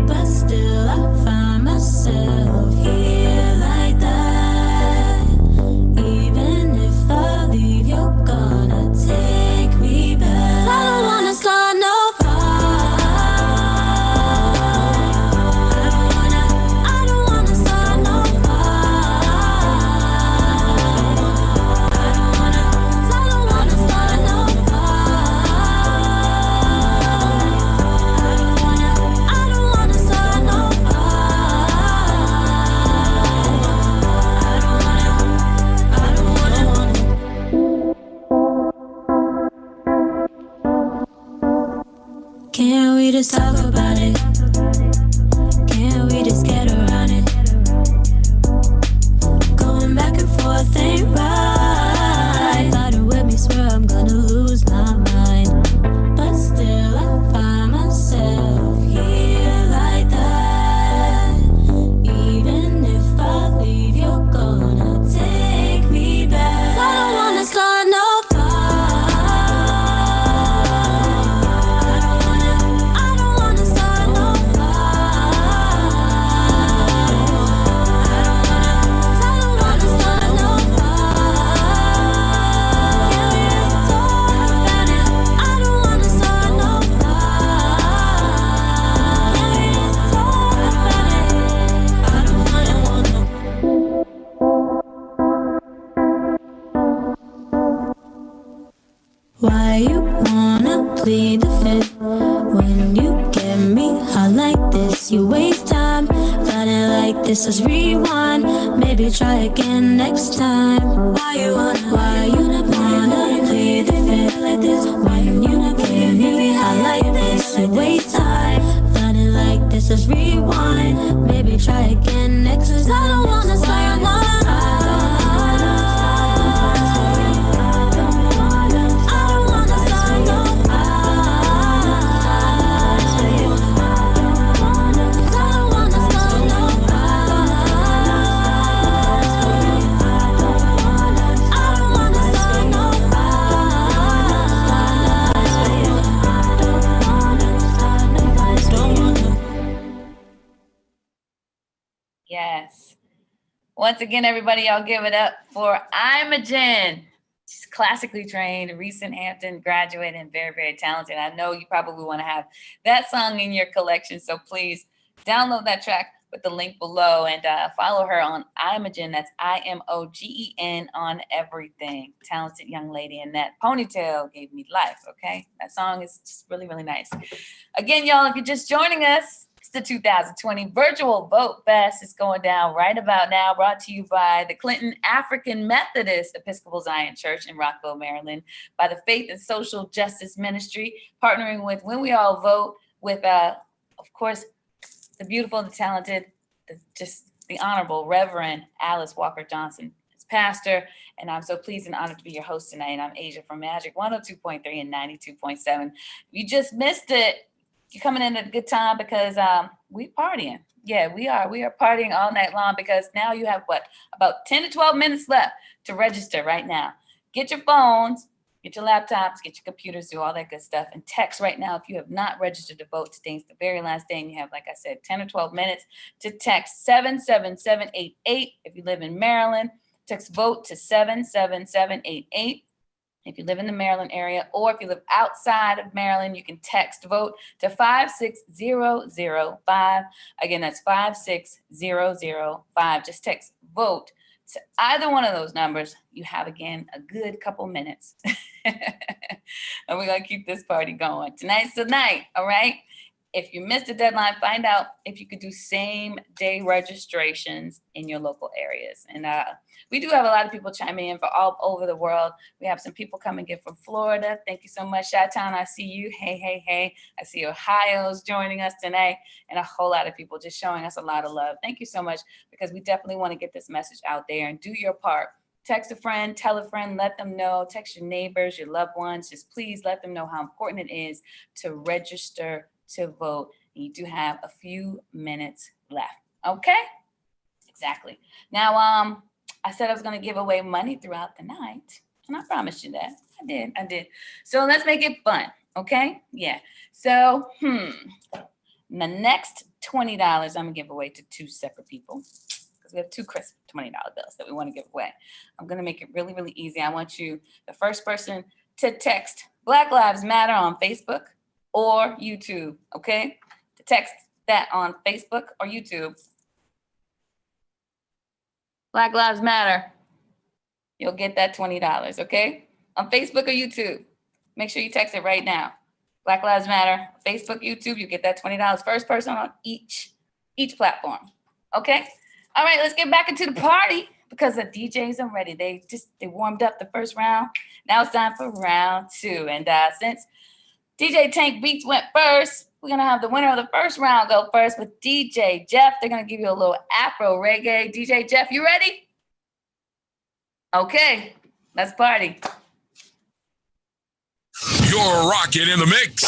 But still I find myself here like that. Even if I leave, you're gonna take me back. I don't wanna start no Can we just talk about it? Can we just get around it? Going back and forth ain't right. Fighting with me, swear I'm gonna lose my mind. But still I find myself here like that. Even if I leave, you're gonna take me back. I don't wanna start no Why you wanna plead the fifth when you get me hot like this? You waste time, fighting like this is rewind. Maybe try again next time. Why you wanna plead the fifth like this when you get me hot like this? You waste time, fighting like this is rewind. Maybe try again next time. I don't wanna start no. Yes. Once again, everybody, I'll give it up for Imogen. She's classically trained, recent Hampton graduate, and very, very talented. I know you probably want to have that song in your collection, so please download that track with the link below and follow her on Imogen. That's IMOGEN on everything. Talented young lady, and that ponytail gave me life, okay? That song is just really, really nice. Again, y'all, if you're just joining us, it's the 2020 Virtual Vote Fest. It's going down right about now, brought to you by the Clinton African Methodist Episcopal Zion Church in Rockville, Maryland, by the Faith and Social Justice Ministry, partnering with When We All Vote, with, of course, the beautiful, the talented, the Honorable Reverend Alice Walker Johnson, as pastor. And I'm so pleased and honored to be your host tonight. And I'm Asia from Magic 102.3 and 92.7. You just missed it. You're coming in at a good time because we partying. Yeah, we are. We are partying all night long because now you have about 10 to 12 minutes left to register right now. Get your phones, get your laptops, get your computers, do all that good stuff, and text right now if you have not registered to vote. Today's the very last day, and you have, like I said, 10 or 12 minutes to text 77788. If you live in Maryland, text VOTE to 77788. If you live in the Maryland area, or if you live outside of Maryland, you can text VOTE to 56005. Again, that's 56005. Just text VOTE to either one of those numbers. You have, again, a good couple minutes. And we're going to keep this party going. Tonight's the night, all right? If you missed the deadline, find out if you could do same day registrations in your local areas. And we do have a lot of people chiming in from all over the world. We have some people coming in from Florida. Thank you so much, Chi-Town. I see you. Hey, hey, hey. I see Ohio's joining us tonight, and a whole lot of people just showing us a lot of love. Thank you so much, because we definitely want to get this message out there and do your part. Text a friend, tell a friend, let them know. Text your neighbors, your loved ones. Just please let them know how important it is to register to vote. You do have a few minutes left. Okay? Exactly. Now, I said I was going to give away money throughout the night, and I promised you that. I did. So let's make it fun. Okay? Yeah. So, the next $20 I'm going to give away to two separate people, because we have two crisp $20 bills that we want to give away. I'm going to make it really, really easy. I want you, the first person, to text Black Lives Matter on Facebook or YouTube, okay? To text that on Facebook or YouTube. Black Lives Matter. You'll get that $20, okay? On Facebook or YouTube. Make sure you text it right now. Black Lives Matter, Facebook, YouTube, you get that $20. First person on each platform, okay? All right, let's get back into the party, because the DJs are ready. They warmed up the first round. Now it's time for round two. And since DJ Tank Beats went first, we're going to have the winner of the first round go first with DJ Jeff. They're going to give you a little Afro reggae. DJ Jeff, you ready? Okay, let's party. You're rocking in the mix.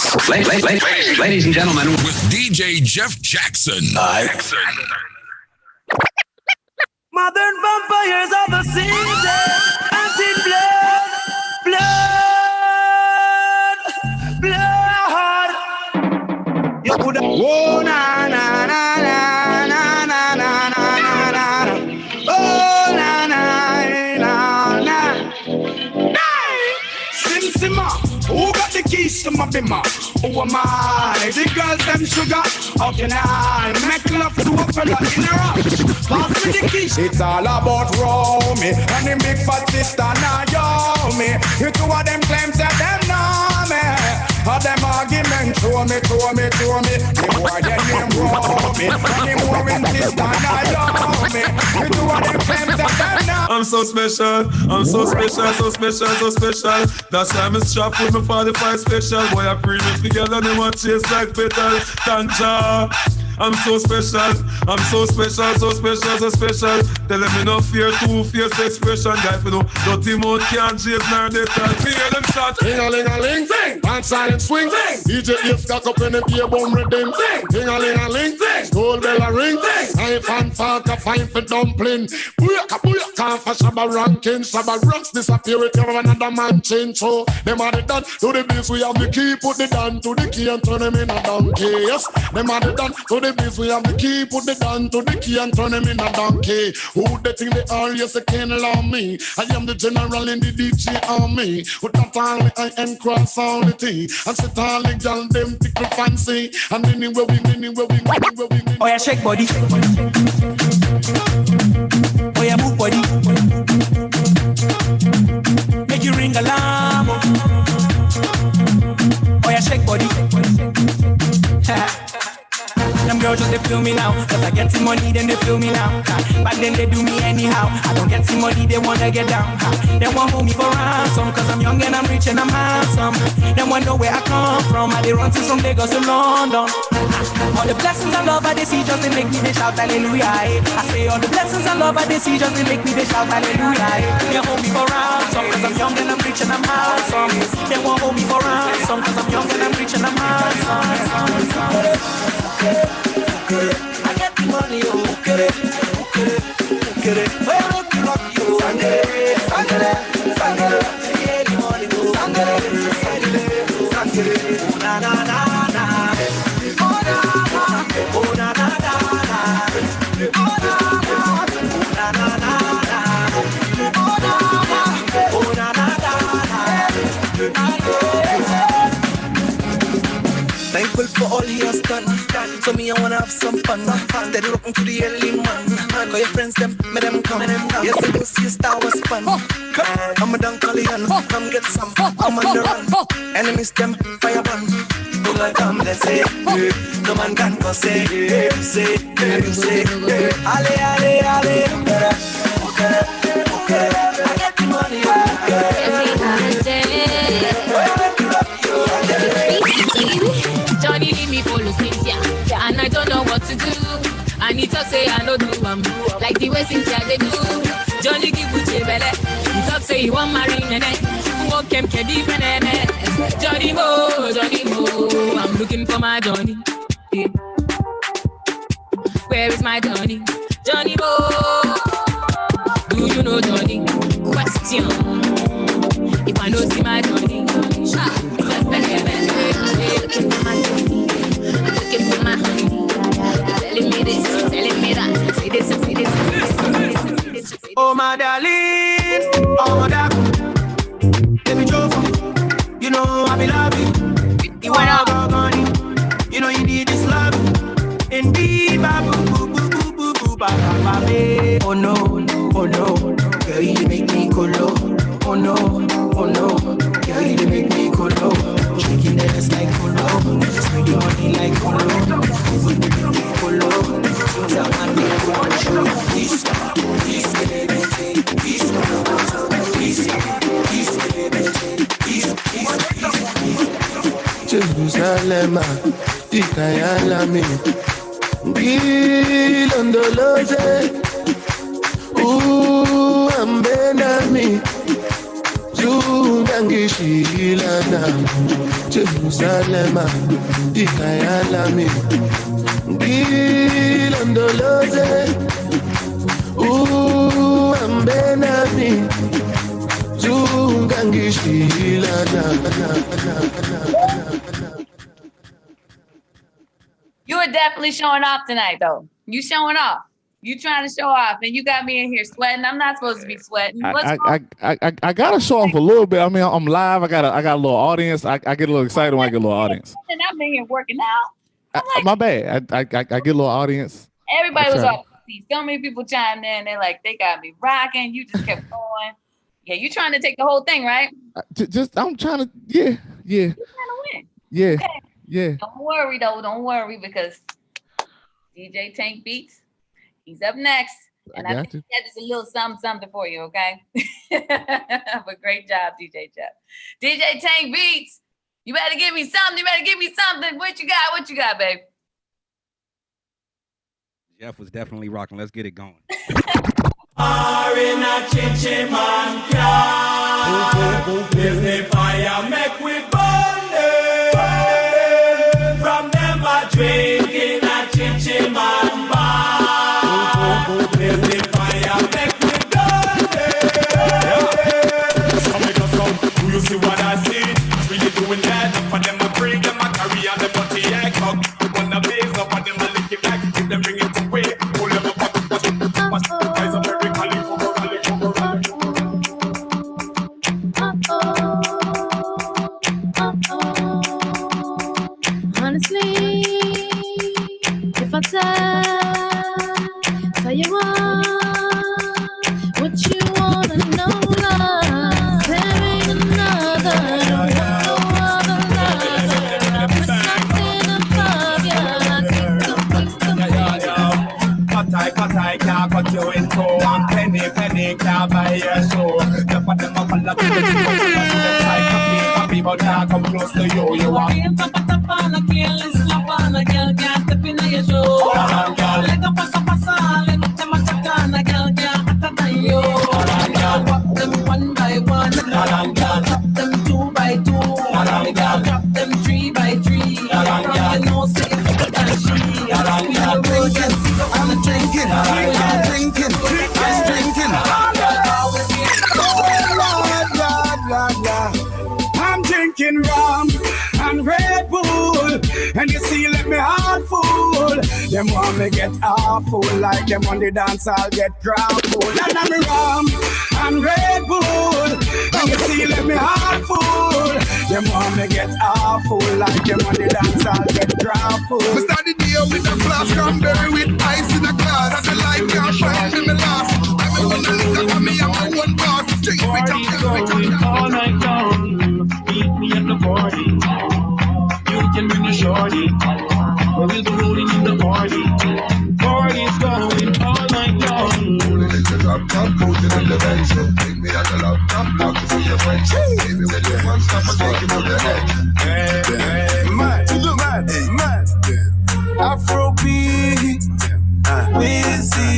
Ladies and gentlemen, with DJ Jeff Jackson. Modern vampires of the season, anti-blood, blood. You could have. Oh, na na na na na na na na na. Oh, na na na na. Sim Simma, who got the keys to my bimmer? Who am I? The girls them sugar. How can I make love to a fella in a rock? Pass me the keys. It's all about Romy and the big fat sister Naomi. You two of them claims that them know me. All them arguments show me. The boy them name Romy and the more in sister Naomi. You two of them claims that them know. I'm so special. That's why I'm strapped with my 45 special. Boy, I premium together, they want chase like petal. Tanja. I'm so special. Tell them me no fear, two-faced expression. Guy, you know, dirty mouth can't chase nor they tell me. Hear them shot. Ding-a-ling-a-ling, zing. And silent swing, zing. DJ lift cock up in the beer bomb rhythm, zing. Ding-a-ling-a-ling, zing. Gold bell a ring, zing. knife and fork a fine for dumpling. Booyaka, can't for Shabba ranking. Shabba ranks disappear with you another man change. So them are the done to the beef, we have the key. Put the down to the key and turn them in a donkey. Yes, them are the done to the beef, we have the key. Put the down to the key and turn them in a donkey. Who they think they are? Yes, they can't allow me. I am the general in the DJ army. With not only I am cross all the thing. And sit all the girl them tickle fancy. And anywhere we. Oh yeah, shake body. Oh yeah, move body. Make you ring alarm. Oh yeah, shake body. Them girls just they feel me now. Cause I get some money, then they feel me now. Back then they do me anyhow. I don't get some money, they wanna get down. They want hold me for ransom. Cause I'm young and I'm rich and I'm handsome. They want know where I come from. I they run from Lagos to London. All the blessings and love I they see just they make me they shout hallelujah. I say all the blessings and love I they see just they make me they shout hallelujah. They hold me for ransom. Cause I'm young and I'm rich and I'm handsome. They want hold me for ransom. Cause I'm young and I'm rich and I'm handsome. I get the money, oh, get it. Well, look, you, sangere, sangere, get the money, oh, sangere, oh, na, na, na, na, oh, na, na, oh, na, na, na, na, oh, na, na, na, na, na, oh, na, na, oh, na, na, na, Thankful for all he has done. So me, I wanna have some fun. Steady rocking to the early man. Call your friends, them, make them come. Yes, I go see a star was fun. I'm a Dunkalian, come get some. I'm on the run. Enemies, them, fire burn. Who gon' come, let's say, no man can go say, say, ale, ale, ale, okay, I get the money, Johnny leave me for Cynthia, and I don't know what to do. I need to say I know do like the way Cynthia they do. Johnny give Uche belle, he talk say he want marry nene. Walk him kedi nene. Johnny Mo, I'm looking for my Johnny. Yeah. Where is my Johnny? Johnny Mo, do you know Johnny? Question. If I know see my Johnny, looking for my Johnny, looking for my honey. Telling me this, telling me that. Say this, say this, say this. Oh my darling, oh my darling, baby Joe, you know I be loving you. Want all money, you know you need this love. Indeed, babu, boo, boo, boo, boo, boo, ba, ba, ba, ba. Oh no, girl you make me colo. Oh no, girl you make me colo. Shaking that ass like colo, swing your body like colo. Colo, that man me colo. Peace, Jerusalem, Ikayalami, Gilondoloze, Ambenami, Zungangishilana, Jerusalem, Ikayalami, Gilondoloze, Ambenami, You are definitely showing off tonight, though. You showing off. You trying to show off, and you got me in here sweating. I'm not supposed to be sweating. I gotta show off a little bit. I mean, I'm live. I got a little audience. I get a little excited when I get a little audience. And I'm in here working out. My bad. I get a little audience. Everybody was off the seat. So many people chimed in. They're like, they got me rocking. You just kept going. Yeah, you trying to take the whole thing, right? I'm trying to. Yeah. You're trying to win. Yeah. Okay. Yeah. Don't worry though. Don't worry because DJ Tank Beats. He's up next. And I think he had just a little something for you, okay? But great job, DJ Jeff. DJ Tank Beats, you better give me something. What you got, babe? Jeff was definitely rocking. Let's get it going. Disney fire make we burn from them a drinking a chichi man bar. cause I can't cut you in two. And penny can't buy your shoe. The for them a follow to the copy, but can't come close to you. You are real tap on a girl, slap on a girl, can't step in your shoe. Like a pasa, let them a check on a girl, can't hotter than you. Walk them one by one, drop them two by two, drop them three by three. You know, say it's than she. I'm drinking, I'm drinking. I'm drinking rum and Red Bull, and you see, let me heart full. Them want me get awful, like them on the dance, I'll get grappled. And I'm rum and Red Bull, and you see, let me heart full. Them want me get awful, like them on the dance, I'll get grappled. We start the day with a flask cranberry with ice in a glass. And the light can't shine in the last. I'm a one liquor for me, I'm a one boss. Party's going all night long. Meet me at the party. You can bring a shorty. We'll be rolling in the party. Party's going all night long. Laptop, put it in the bench. Take me at the laptop, talk to your friends. Baby, when you want stop, I take you on the head. Mad. Afrobeat. Wizzy.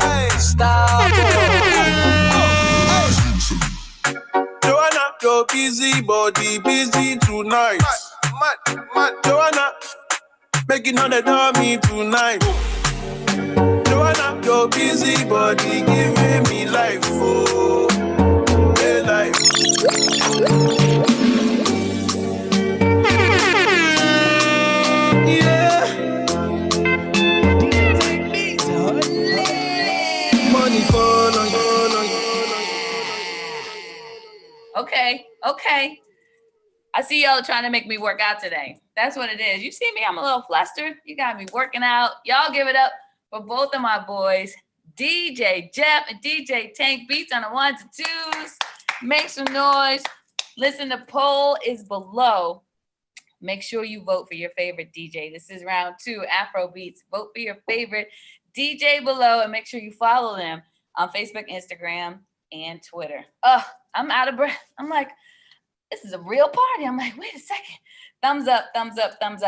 Hey, stop. Joanna, you're busy, body busy tonight. Mad. Joanna, making $100 me tonight. Joanna, you're busy, body giving me life, oh, hey, life. Yeah. Money fall on you. Okay. I see y'all trying to make me work out today. That's what it is. You see me, I'm a little flustered. You got me working out. Y'all give it up for both of my boys, DJ Jeff and DJ Tank Beats on the ones and twos. Make some noise. Listen, the poll is below. Make sure you vote for your favorite DJ. This is round 2, Afro Beats. Vote for your favorite DJ below and make sure you follow them on Facebook, Instagram, and Twitter. I'm out of breath. I'm like, this is a real party. I'm like, wait a second. Thumbs up.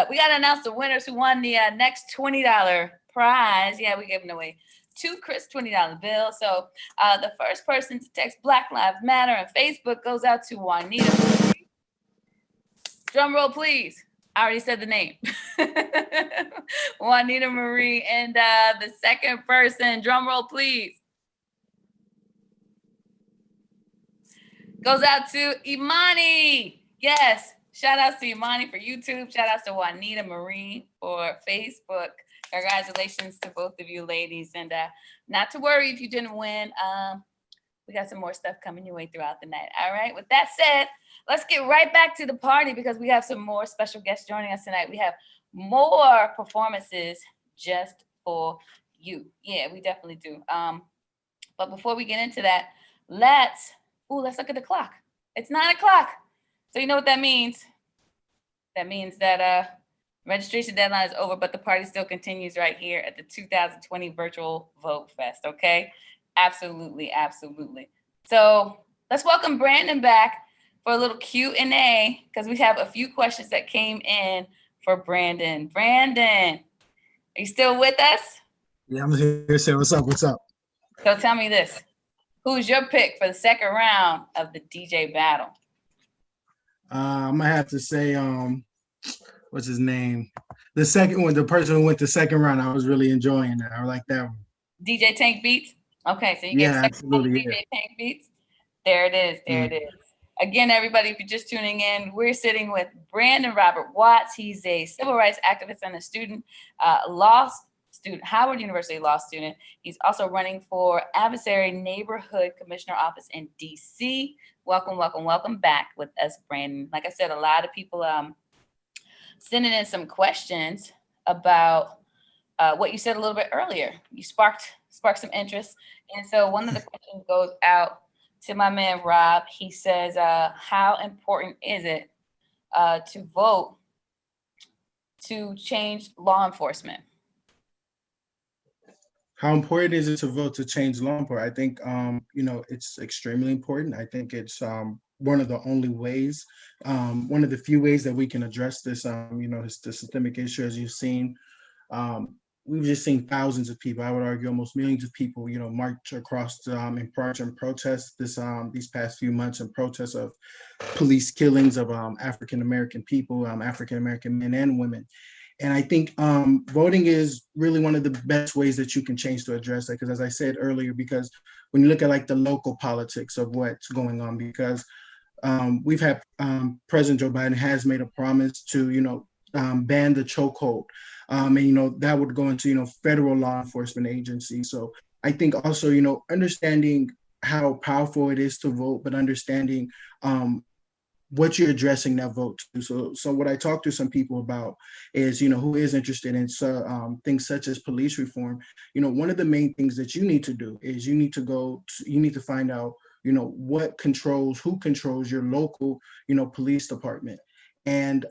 We got to announce the winners who won the next $20 prize. Yeah, we're giving away 2 crisp $20 bills. So the first person to text Black Lives Matter on Facebook goes out to Juanita. Drum roll, please. I already said the name. Juanita Marie. And the second person, drum roll, please, goes out to Imani. Yes. Shout out to Imani for YouTube. Shout out to Juanita Marie for Facebook. Congratulations to both of you ladies. And not to worry if you didn't win. We got some more stuff coming your way throughout the night. All right. With that said, let's get right back to the party because we have some more special guests joining us tonight. We have more performances just for you. Yeah, we definitely do. But before we get into that, let's look at the clock. It's 9 o'clock. So you know what that means? That means that registration deadline is over, but the party still continues right here at the 2020 Virtual Vote Fest, okay? Absolutely. So let's welcome Brandon back for a little Q&A because we have a few questions that came in for Brandon. Brandon, are you still with us? Yeah, I'm here. Say what's up. So tell me this. Who's your pick for the second round of the DJ battle? I'm gonna have to say, what's his name? The second one, the person who went the second round, I was really enjoying that. I like that one. DJ Tank Beats? Okay, so you get second round of DJ Tank Beats? There it is. Again, everybody, if you're just tuning in, we're sitting with Brandon Robert Watts. He's a civil rights activist and a student, Howard University law student. He's also running for Adversary Neighborhood Commissioner Office in DC. Welcome back with us, Brandon. Like I said, a lot of people sending in some questions about what you said a little bit earlier. You sparked some interest. And so one of the questions goes out to my man, Rob. He says, how important is it to vote to change law enforcement? How important is it to vote to change law enforcement? I think, it's extremely important. I think it's one of the only ways, one of the few ways that we can address this, the systemic issue. As you've seen, we've just seen thousands of people, I would argue almost millions of people, march across in march and protest these past few months in protest of police killings of African-American people, African-American men and women. And I think voting is really one of the best ways that you can change to address that. Because as I said earlier, because when you look at like the local politics of what's going on, because we've had President Joe Biden has made a promise to, ban the chokehold. And, that would go into, federal law enforcement agencies. So I think also, understanding how powerful it is to vote, but understanding what you're addressing that vote to. So what I talk to some people about is, who is interested in things such as police reform. One of the main things that you need to do is you need to find out, who controls your local, police department. And,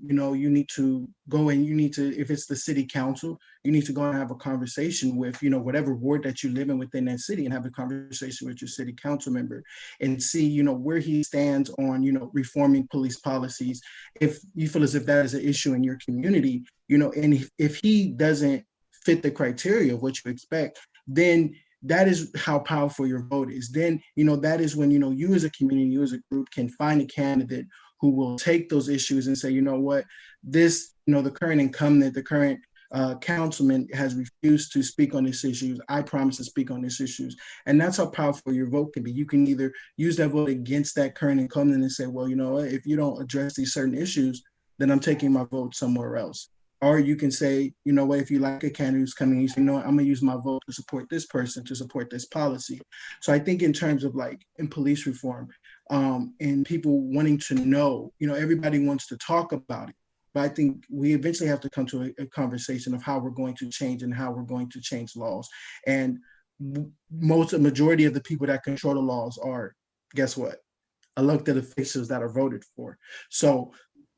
you need to go and if it's the city council, you need to go and have a conversation with, whatever ward that you live in within that city, and have a conversation with your city council member and see, where he stands on, reforming police policies. If you feel as if that is an issue in your community, and if he doesn't fit the criteria of what you expect, then that is how powerful your vote is. Then, that is when, you as a community, you as a group can find a candidate who will take those issues and say, you know what, this, the current incumbent, the current councilman has refused to speak on these issues. I promise to speak on these issues. And that's how powerful your vote can be. You can either use that vote against that current incumbent and say, well, if you don't address these certain issues, then I'm taking my vote somewhere else. Or you can say, what, if you like a candidate who's coming, you say, I'm going to use my vote to support this person, to support this policy. So I think in terms of like in police reform, and people wanting to know, everybody wants to talk about it. But I think we eventually have to come to a conversation of how we're going to change and how we're going to change laws. And majority of the people that control the laws are, guess what? Elected officials that are voted for. So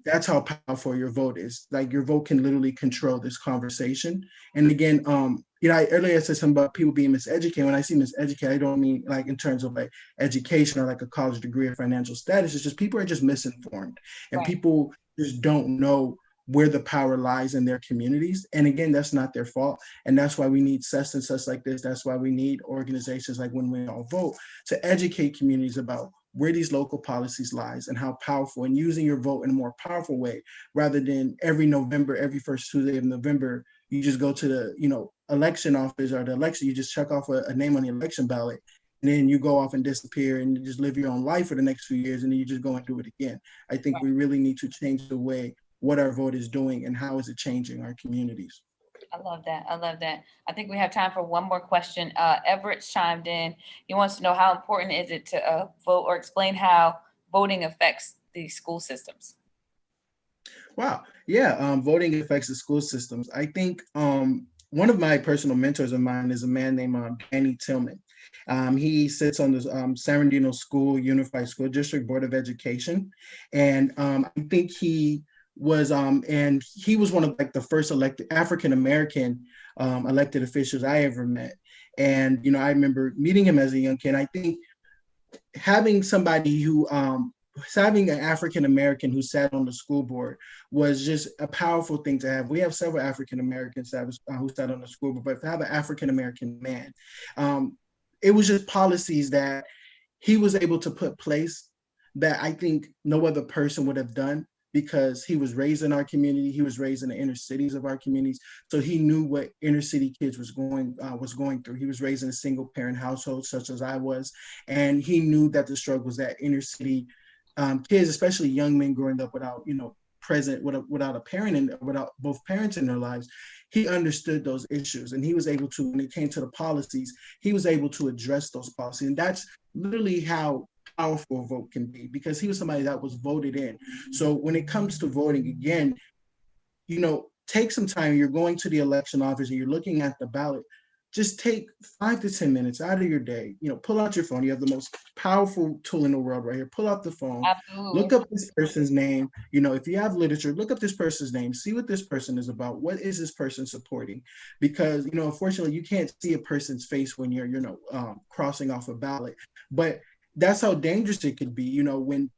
that's how powerful your vote is. Like your vote can literally control this conversation. And again, I earlier said something about people being miseducated. When I see miseducated, I don't mean like in terms of like education or like a college degree or financial status. It's just people are just misinformed, and people just don't know where the power lies in their communities. And again, that's not their fault. And that's why we need such and such like this. That's why we need organizations like When We All Vote to educate communities about where these local policies lies and how powerful, and using your vote in a more powerful way, rather than every November, every first Tuesday of November, you just go to the, election office or the election, you just check off a name on the election ballot, and then you go off and disappear and you just live your own life for the next few years, and then you just go and do it again. I think we really need to change the way what our vote is doing and how is it changing our communities. I love that. I think we have time for one more question. Everett's chimed in. He wants to know, how important is it to vote, or explain how voting affects the school systems? Wow. Yeah. Voting affects the school systems. I think one of my personal mentors of mine is a man named Danny Tillman. He sits on the San Bernardino School, Unified School District Board of Education. And I think he was and he was one of like the first elected African-American elected officials I ever met. And I remember meeting him as a young kid. I think having somebody who having an African-American who sat on the school board was just a powerful thing to have. We have several African-Americans who sat on the school board, but to have an African-American man, it was just policies that he was able to put place that I think no other person would have done, because he was raised in our community. He was raised in the inner cities of our communities. So he knew what inner city kids was going through. He was raised in a single parent household, such as I was. And he knew that the struggle was that inner city kids, especially young men growing up without a parent and without both parents in their lives. He understood those issues, and he was able to, when it came to the policies, he was able to address those policies. And that's literally how powerful a vote can be, because he was somebody that was voted in. So when it comes to voting, again, take some time. You're going to the election office and you're looking at the ballot. just take 5 to 10 minutes out of your day, pull out your phone. You have the most powerful tool in the world right here. Pull out the phone, Absolutely. look up this person's name. If you have literature, look up this person's name, see what this person is about. What is this person supporting? Because, unfortunately, you can't see a person's face when you're, crossing off a ballot. But that's how dangerous it could be, when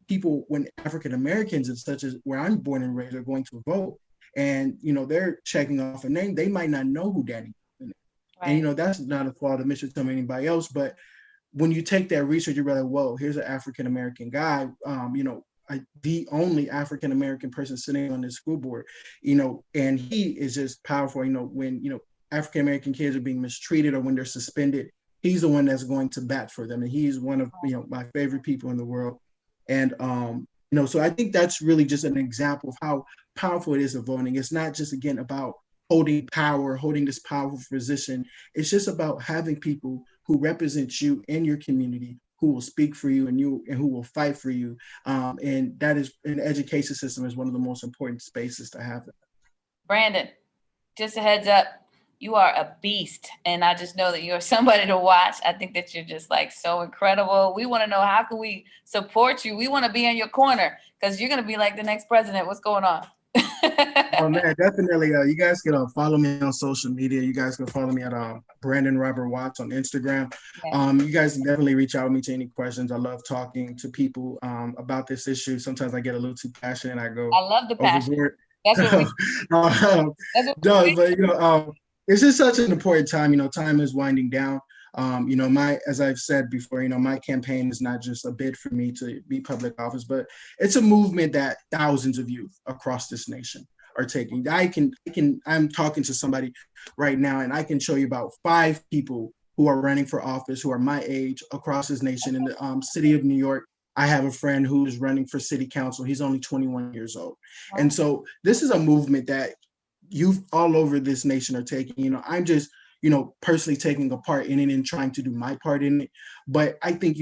African Americans, and such as where I'm born and raised, are going to vote, and they're checking off a name, they might not know who Danny. Right. And that's not a fault of Mr. Tom or anybody else, but when you take that research, you're like, whoa, here's an African American guy, the only African American person sitting on this school board, and he is just powerful. When African American kids are being mistreated or when they're suspended, he's the one that's going to bat for them, and he's one of my favorite people in the world. And so I think that's really just an example of how powerful it is of voting. It's not just, again, about holding power, holding this powerful position. It's just about having people who represent you in your community, who will speak for you and who will fight for you. And that is, an education system is one of the most important spaces to have. Brandon, just a heads up, you are a beast. And I just know that you're somebody to watch. I think that you're just like so incredible. We want to know, how can we support you? We want to be in your corner because you're going to be like the next president. What's going on? Oh man, definitely. You guys can follow me on social media. You guys can follow me at Brandon Robert Watts on Instagram. You guys can definitely reach out to me to any questions. I love talking to people about this issue. Sometimes I get a little too passionate. I love the passion. Overboard. That's what but it's just such an important time. Time is winding down. As I've said before, my campaign is not just a bid for me to be public office, but it's a movement that thousands of youth across this nation are taking. I'm talking to somebody right now, and I can show you about 5 people who are running for office who are my age across this nation. In the city of New York, I have a friend who is running for city council. He's only 21 years old. And so this is a movement that youth all over this nation are taking. I'm just, personally taking a part in it and trying to do my part in it. But I think,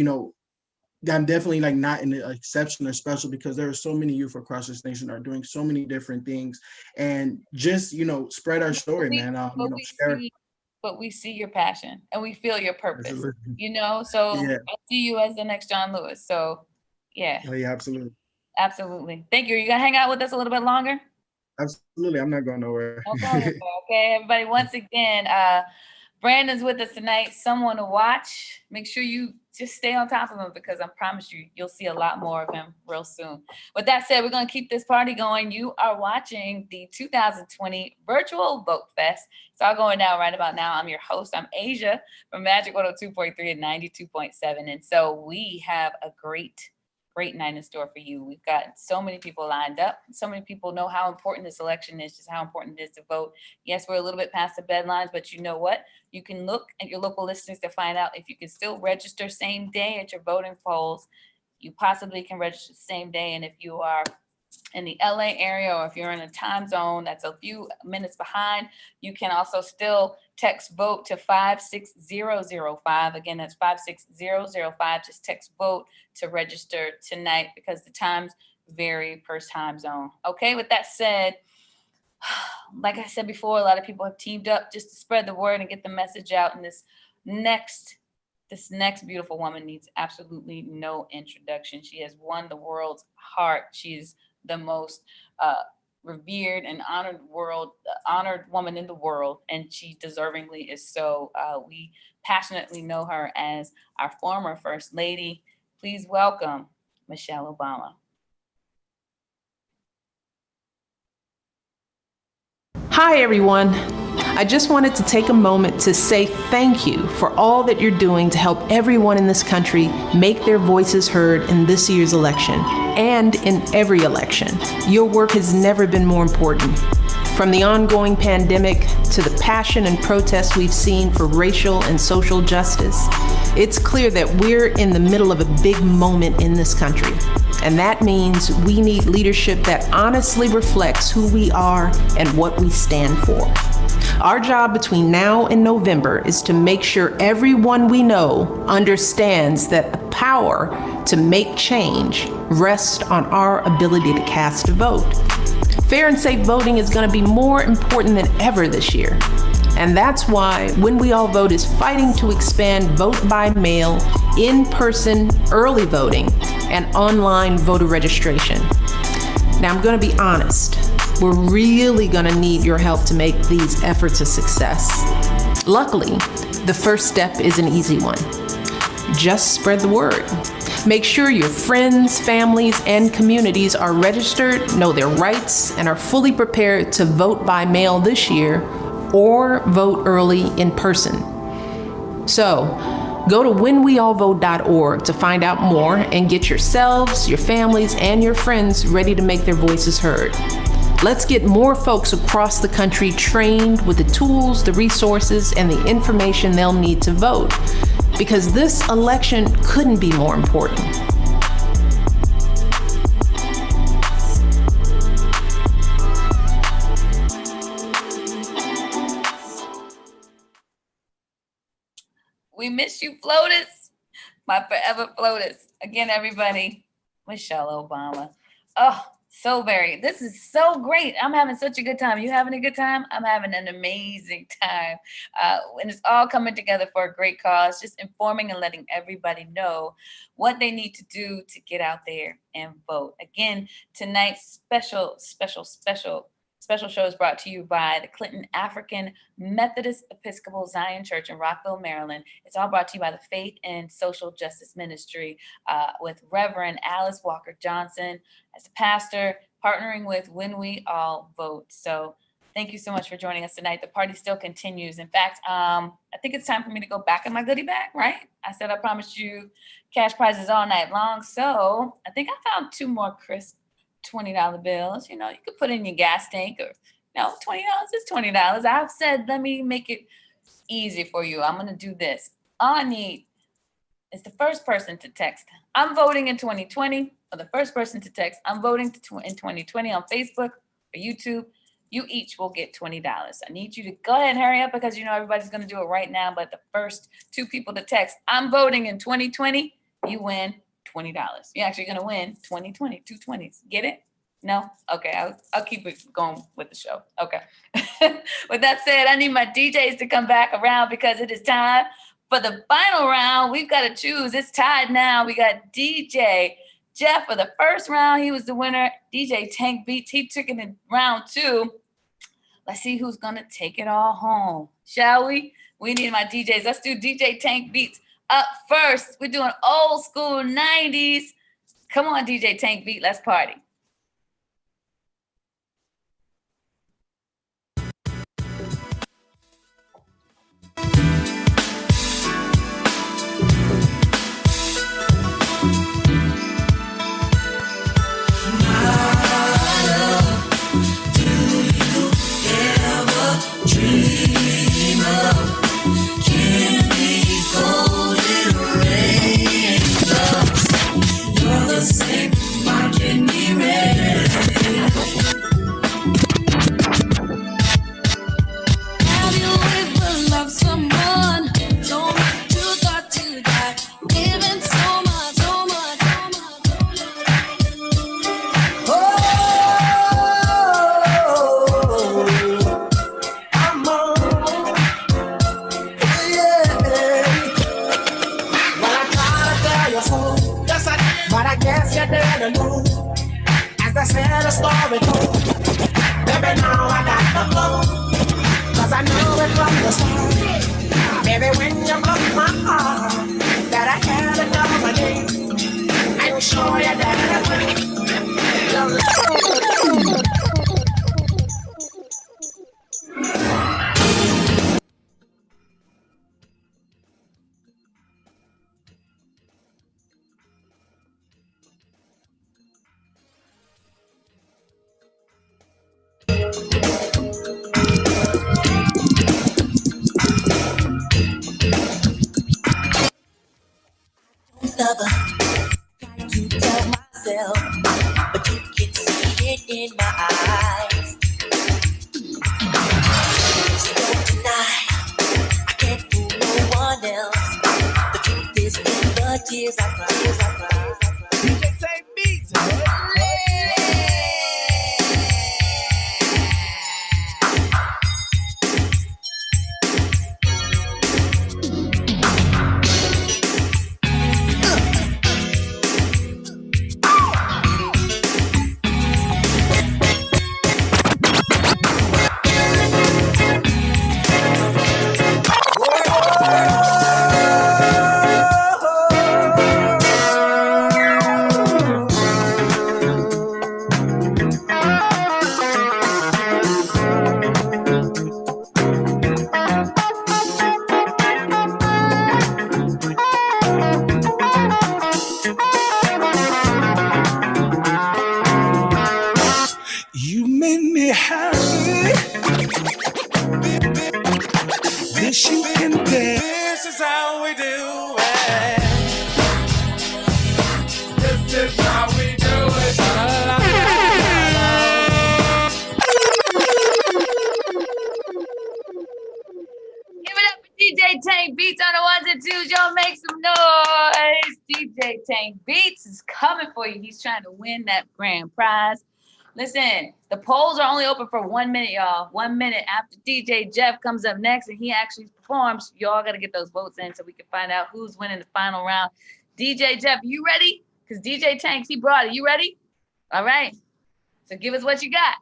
I'm definitely like not an exception or special, because there are so many youth across this nation are doing so many different things, and just, spread our story, man. But we see your passion and we feel your purpose, Absolutely. So Yeah. I see you as the next John Lewis. So yeah. Oh, yeah, absolutely. Absolutely. Thank you. Are you gonna hang out with us a little bit longer? Absolutely. I'm not going nowhere. Okay, everybody, once again, Brandon's with us tonight. Someone to watch. Make sure you just stay on top of him, because I promise you'll see a lot more of him real soon. With that said, we're going to keep this party going. You are watching the 2020 Virtual Vote Fest. It's all going down right about now. I'm your host. I'm Asia from Magic 102.3 and 92.7. And so we have a great night in store for you. We've got so many people lined up. So many people know how important this election is, just how important it is to vote. Yes, we're a little bit past the deadlines, but you know what? You can look at your local listings to find out if you can still register same day at your voting polls. You possibly can register the same day. And if you are in the LA area, or if you're in a time zone that's a few minutes behind, you can also still text vote to 56005. Again, that's 56005. Just text vote to register tonight, because the times vary per time zone. Okay, with that said, like I said before, a lot of people have teamed up just to spread the word and get the message out. And this next beautiful woman needs absolutely no introduction. She has won the world's heart. She's the most revered and honored woman in the world, and she deservingly is so. We passionately know her as our former First Lady. Please welcome Michelle Obama. Hi, everyone. I just wanted to take a moment to say thank you for all that you're doing to help everyone in this country make their voices heard in this year's election and in every election. Your work has never been more important. From the ongoing pandemic to the passion and protests we've seen for racial and social justice, it's clear that we're in the middle of a big moment in this country. And that means we need leadership that honestly reflects who we are and what we stand for. Our job between now and November is to make sure everyone we know understands that the power to make change rests on our ability to cast a vote. Fair and safe voting is going to be more important than ever this year. And that's why When We All Vote is fighting to expand vote by mail, in-person early voting, and online voter registration. Now, I'm going to be honest. We're really going to need your help to make these efforts a success. Luckily, the first step is an easy one. Just spread the word. Make sure your friends, families, and communities are registered, know their rights, and are fully prepared to vote by mail this year or vote early in person. So, go to whenweallvote.org to find out more and get yourselves, your families, and your friends ready to make their voices heard. Let's get more folks across the country trained with the tools, the resources, and the information they'll need to vote, because this election couldn't be more important. We miss you, FLOTUS. My forever FLOTUS. Again, everybody, Michelle Obama. Oh, this is so great. I'm having such a good time. You having a good time? I'm having an amazing time. And it's all coming together for a great cause, just informing and letting everybody know what they need to do to get out there and vote. Again, tonight's special show is brought to you by the Clinton African Methodist Episcopal Zion Church in Rockville, Maryland. It's all brought to you by the Faith and Social Justice Ministry with Reverend Alice Walker Johnson as a pastor, partnering with When We All Vote. So thank you so much for joining us tonight. The party still continues. In fact, I think it's time for me to go back in my goodie bag, right? I said I promised you cash prizes all night long. So I think I found 2 more crisp $20 bills. You could put in your gas tank, or $20 is $20. I've said, let me make it easy for you. I'm going to do this. All I need is the first person to text, "I'm voting in 2020," or the first person to text, "I'm voting in 2020" on Facebook or YouTube. You each will get $20. I need you to go ahead and hurry up, because everybody's going to do it right now. But the first 2 people to text, "I'm voting in 2020," you win $20. You're actually going to win 2020, 2 20s. Get it? No? Okay, I'll keep it going with the show. Okay. With that said, I need my DJs to come back around, because it is time for the final round. We've got to choose. It's tied now. We got DJ Jeff for the first round. He was the winner. DJ Tank Beats, he took it in round 2. Let's see who's going to take it all home. Shall we? We need my DJs. Let's do DJ Tank Beats up first. We're doing old school 90s. Come on, DJ Tank Beat, let's party. wish you can dance. This is how we do it. This is how we do it. Give it up for DJ Tank Beats on the ones and twos. Y'all make some noise. DJ Tank Beats is coming for you. He's trying to win that grand prize. Listen, the polls are only open for 1 minute, y'all. 1 minute after DJ Jeff comes up next and he actually performs. Y'all got to get those votes in so we can find out who's winning the final round. DJ Jeff, you ready? Because DJ Tanks, he brought it. You ready? All right. So give us what you got.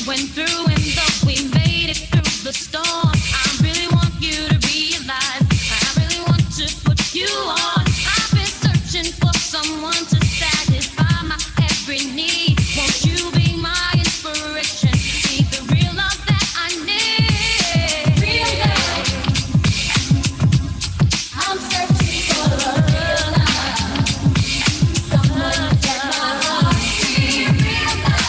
Went through, and though we made it through the storm, I really want you to realize, I really want to put you on. I've been searching for someone to satisfy my every need. Won't you be my inspiration? Be the real love that I need. Real love. I'm searching for a real love. Someone to set my heart free. Real love.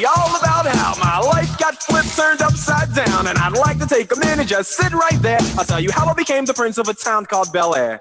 All about how my life got flipped, turned upside down, and I'd like to take a minute, just sit right there. I'll tell you how I became the prince of a town called Bel Air.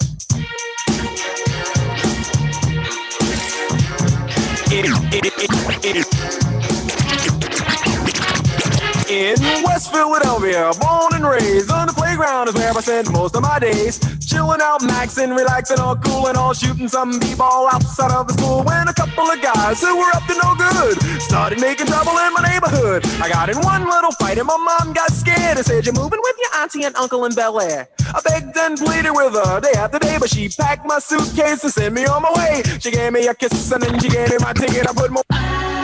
In West Philadelphia, born and raised, on the playground is where I spend most of my days. Chilling out, maxing, relaxing, all cool and all, shooting some b-ball outside of the school. When a couple of guys who were up to no good started making trouble in my neighborhood. I got in one little fight and my mom got scared and said, "You're moving with your auntie and uncle in Bel Air." I begged and pleaded with her day after day, but she packed my suitcase and sent me on my way. She gave me a kiss and then she gave me my ticket. I put more.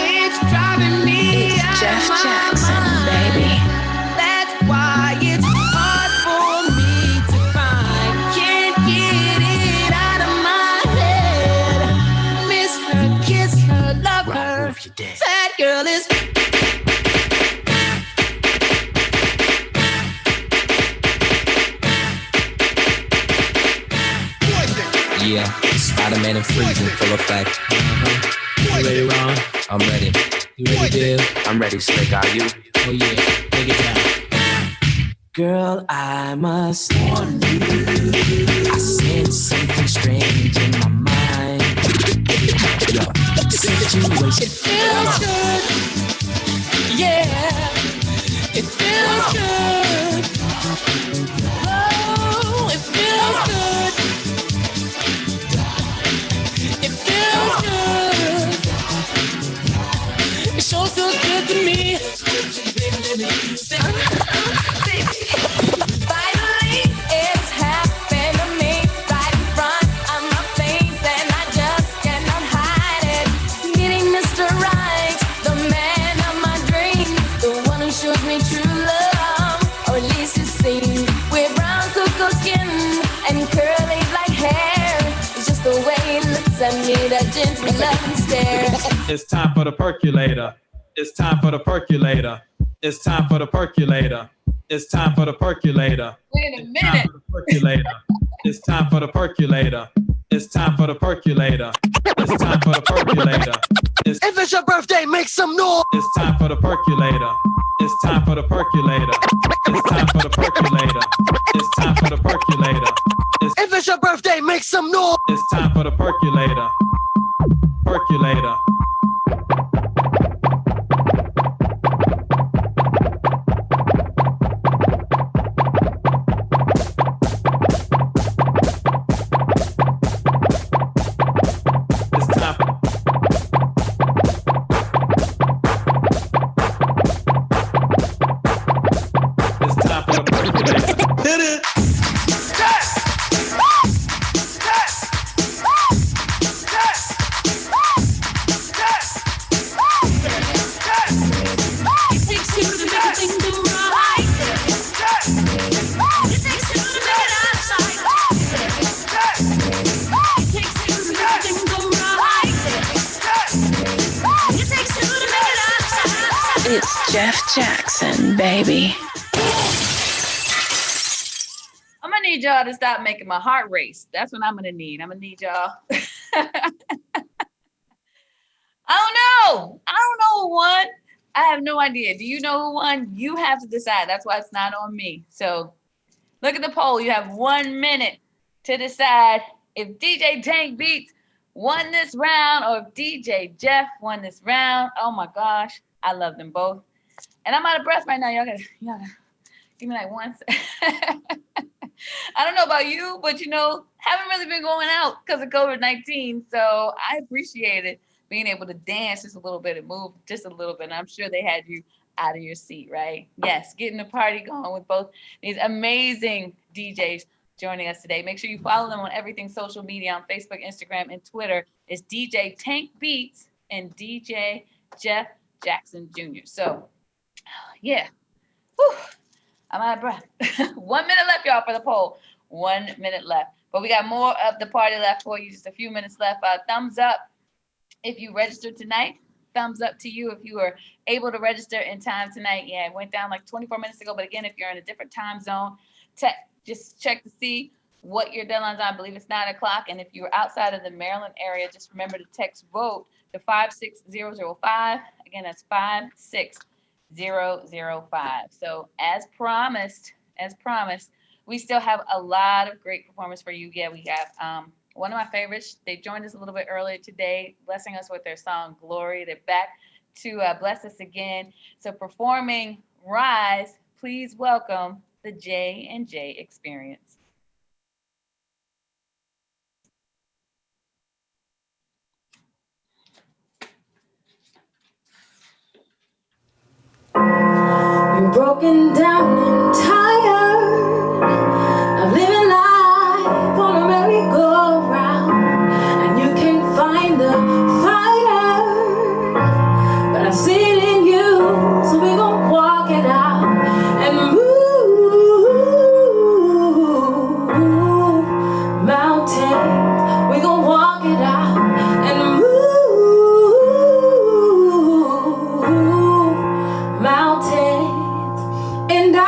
It's driving me It's Jeff Jackson, baby. That's why it's hard for me to find. Can't get it out of my head. Miss her, kiss her, love her. That girl is. Yeah, Spider-Man and freezing full effect. You ready, Ron? I'm ready. You ready, Bill? I'm ready, Slick. Are you? Oh yeah, take it down. Girl, I must warn you. I sense something strange in my mind. Yo, situation. It feels good. Yeah, it feels good. Oh, it feels good. It feels good. It sure feels good to me. Finally, it's happened to me right in front of my face, and I just cannot hide it. Meeting Mr. Right, the man of my dreams, the one who shows me true love, or at least it seems. With brown cocoa skin and curly black hair, it's just the way he looks at me, that gentle loving stare. It's time for the percolator. It's time for the percolator. It's time for the percolator. It's time for the percolator. Wait a minute. It's time for the percolator. It's time for the percolator. It's time for the percolator. If it's your birthday, make some noise. It's time for the percolator. It's time for the percolator. It's time for the percolator. It's time for the percolator. If it's your birthday, make some noise. It's time for the percolator. Percolator. This ready. It's Jeff Jackson, baby. I'm gonna need y'all to stop making my heart race. That's what I'm gonna need. I'm gonna need y'all. I don't know who won. I have no idea. Do you know who won? You have to decide. That's why it's not on me. So look at the poll. You have 1 minute to decide if DJ Tank Beats won this round or if DJ Jeff won this round. Oh my gosh. I love them both. And I'm out of breath right now. Y'all gotta give me like 1 second. I don't know about you, but haven't really been going out because of COVID-19. So I appreciate it being able to dance just a little bit and move just a little bit. And I'm sure they had you out of your seat, right? Yes, getting the party going with both these amazing DJs joining us today. Make sure you follow them on everything social media on Facebook, Instagram, and Twitter. It's DJ Tank Beats and DJ Jeff Jackson Jr. So, yeah. Whew. I'm out of breath. 1 minute left, y'all, for the poll. 1 minute left. But we got more of the party left for you. Just a few minutes left. Thumbs up if you registered tonight. Thumbs up to you if you were able to register in time tonight. Yeah, it went down like 24 minutes ago. But again, if you're in a different time zone, just check to see what your deadline's on. I believe it's 9 o'clock. And if you're outside of the Maryland area, just remember to text VOTE to 56005. Again, that's 56005. So as promised, we still have a lot of great performers for you. Yeah, we have one of my favorites. They joined us a little bit earlier today, blessing us with their song Glory. They're back to bless us again. So performing Rise, please welcome the J&J Experience. You're broken down and tired of living life on a merry-go-round, and you can't find the fire, but I see it in you, so we gon' walk it out and move mountains. We gon' walk it out and move mountains. And I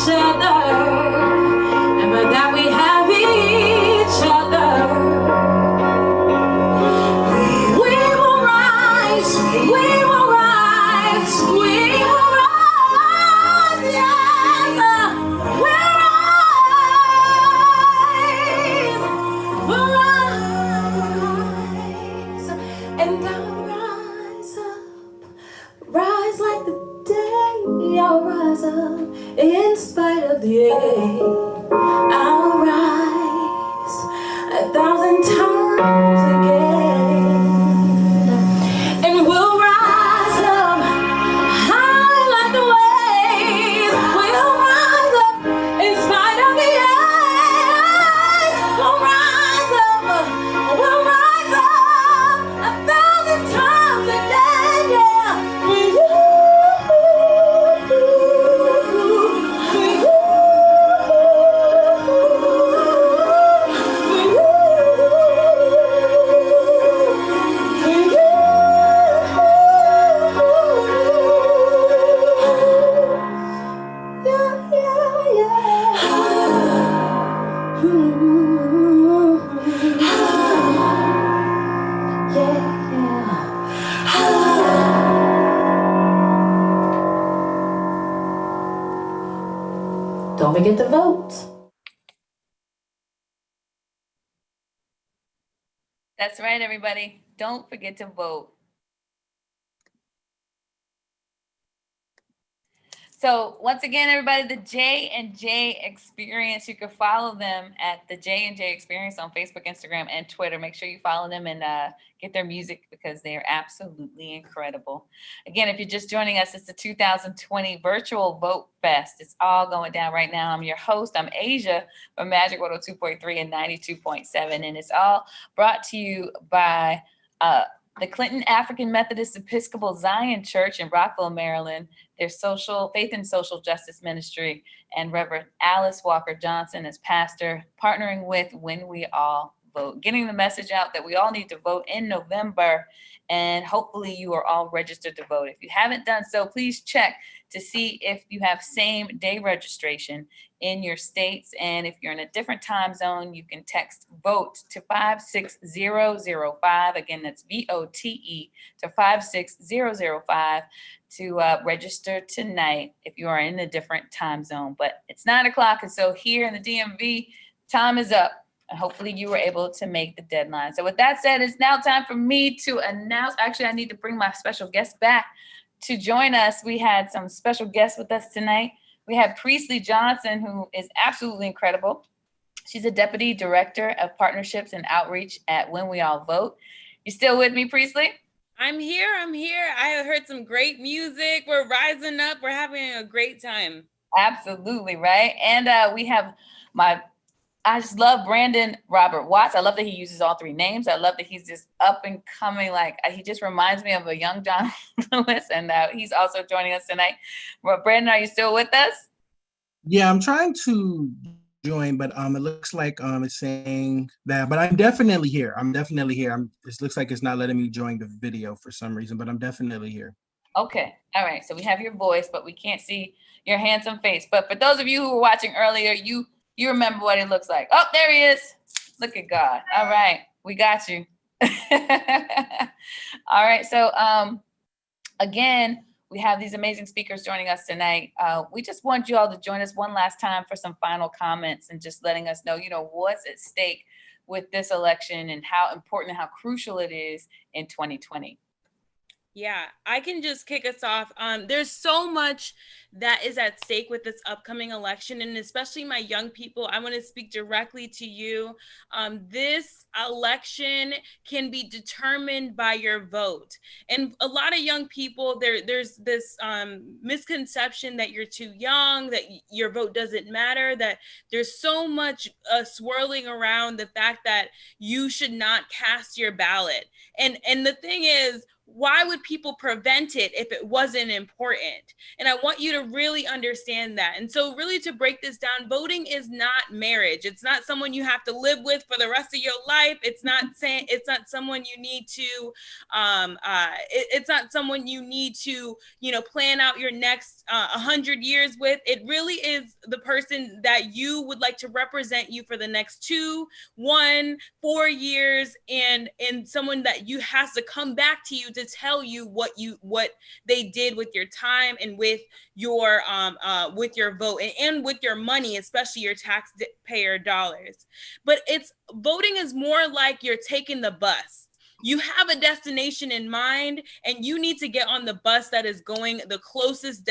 each other, and but that we have each other. We will rise, we will rise, we will rise, yes, we'll rise, and I'll rise up. Rise like the day, I'll rise up in spite of the ache. I'll rise 1,000 times again, and we'll rise up high like the waves. We'll rise up in spite of the ache. We'll rise up, we'll rise up 1,000 times again, yeah. For you, for you, don't forget to vote. That's right, everybody. Don't forget to vote. So once again, everybody, the J&J Experience, you can follow them at the J&J Experience on Facebook, Instagram, and Twitter. Make sure you follow them and get their music because they are absolutely incredible. Again, if you're just joining us, it's the 2020 Virtual Vote Fest. It's all going down right now. I'm your host. I'm Asia from Magic 102.3 and 92.7, and it's all brought to you by the Clinton African Methodist Episcopal Zion Church in Rockville, Maryland, their faith and social justice ministry, and Reverend Alice Walker Johnson as pastor, partnering with When We All Vote, getting the message out that we all need to vote in November, and hopefully you are all registered to vote. If you haven't done so, please check to see if you have same day registration in your states. And if you're in a different time zone, you can text VOTE to 56005. Again, that's VOTE to 56005 to register tonight if you are in a different time zone. But it's 9 o'clock, and so here in the DMV, time is up. And hopefully you were able to make the deadline. So with that said, it's now time for me to announce. Actually, I need to bring my special guest back to join us. We had some special guests with us tonight. We had Priestley Johnson, who is absolutely incredible. She's a Deputy Director of Partnerships and Outreach at When We All Vote. You still with me, Priestley? I'm here. I heard some great music. We're rising up. We're having a great time. Absolutely, right? And we have I just love Brandon Robert Watts. I love that he uses all three names. I love that he's just up and coming. Like he just reminds me of a young John Lewis, and he's also joining us tonight. Well, Brandon, are you still with us? Yeah, I'm trying to join, but it looks like it's saying that. But I'm definitely here. It looks like it's not letting me join the video for some reason, but I'm definitely here. Okay. All right. So we have your voice, but we can't see your handsome face. But for those of you who were watching earlier, you remember what it looks like. Oh, there he is. Look at God. All right. We got you. All right. So again, we have these amazing speakers joining us tonight. We just want you all to join us one last time for some final comments and just letting us know, what's at stake with this election and how important and how crucial it is in 2020. Yeah, I can just kick us off. There's so much that is at stake with this upcoming election, and especially my young people, I want to speak directly to you. This election can be determined by your vote. And a lot of young people, there's this misconception that you're too young, that your vote doesn't matter, that there's so much swirling around the fact that you should not cast your ballot. And the thing is, why would people prevent it if it wasn't important? And I want you to really understand that. And so really, to break this down, voting is not marriage. It's not someone you have to live with for the rest of your life. It's not someone you need to it's not someone you need to, plan out your next 100 years with. It really is the person that you would like to represent you for the next 2, 1, 4 years, and someone that you has to come back to you to tell you what they did with your time and with your vote and with your money, especially your taxpayer dollars. But voting is more like you're taking the bus. You have a destination in mind, and you need to get on the bus that is going the closest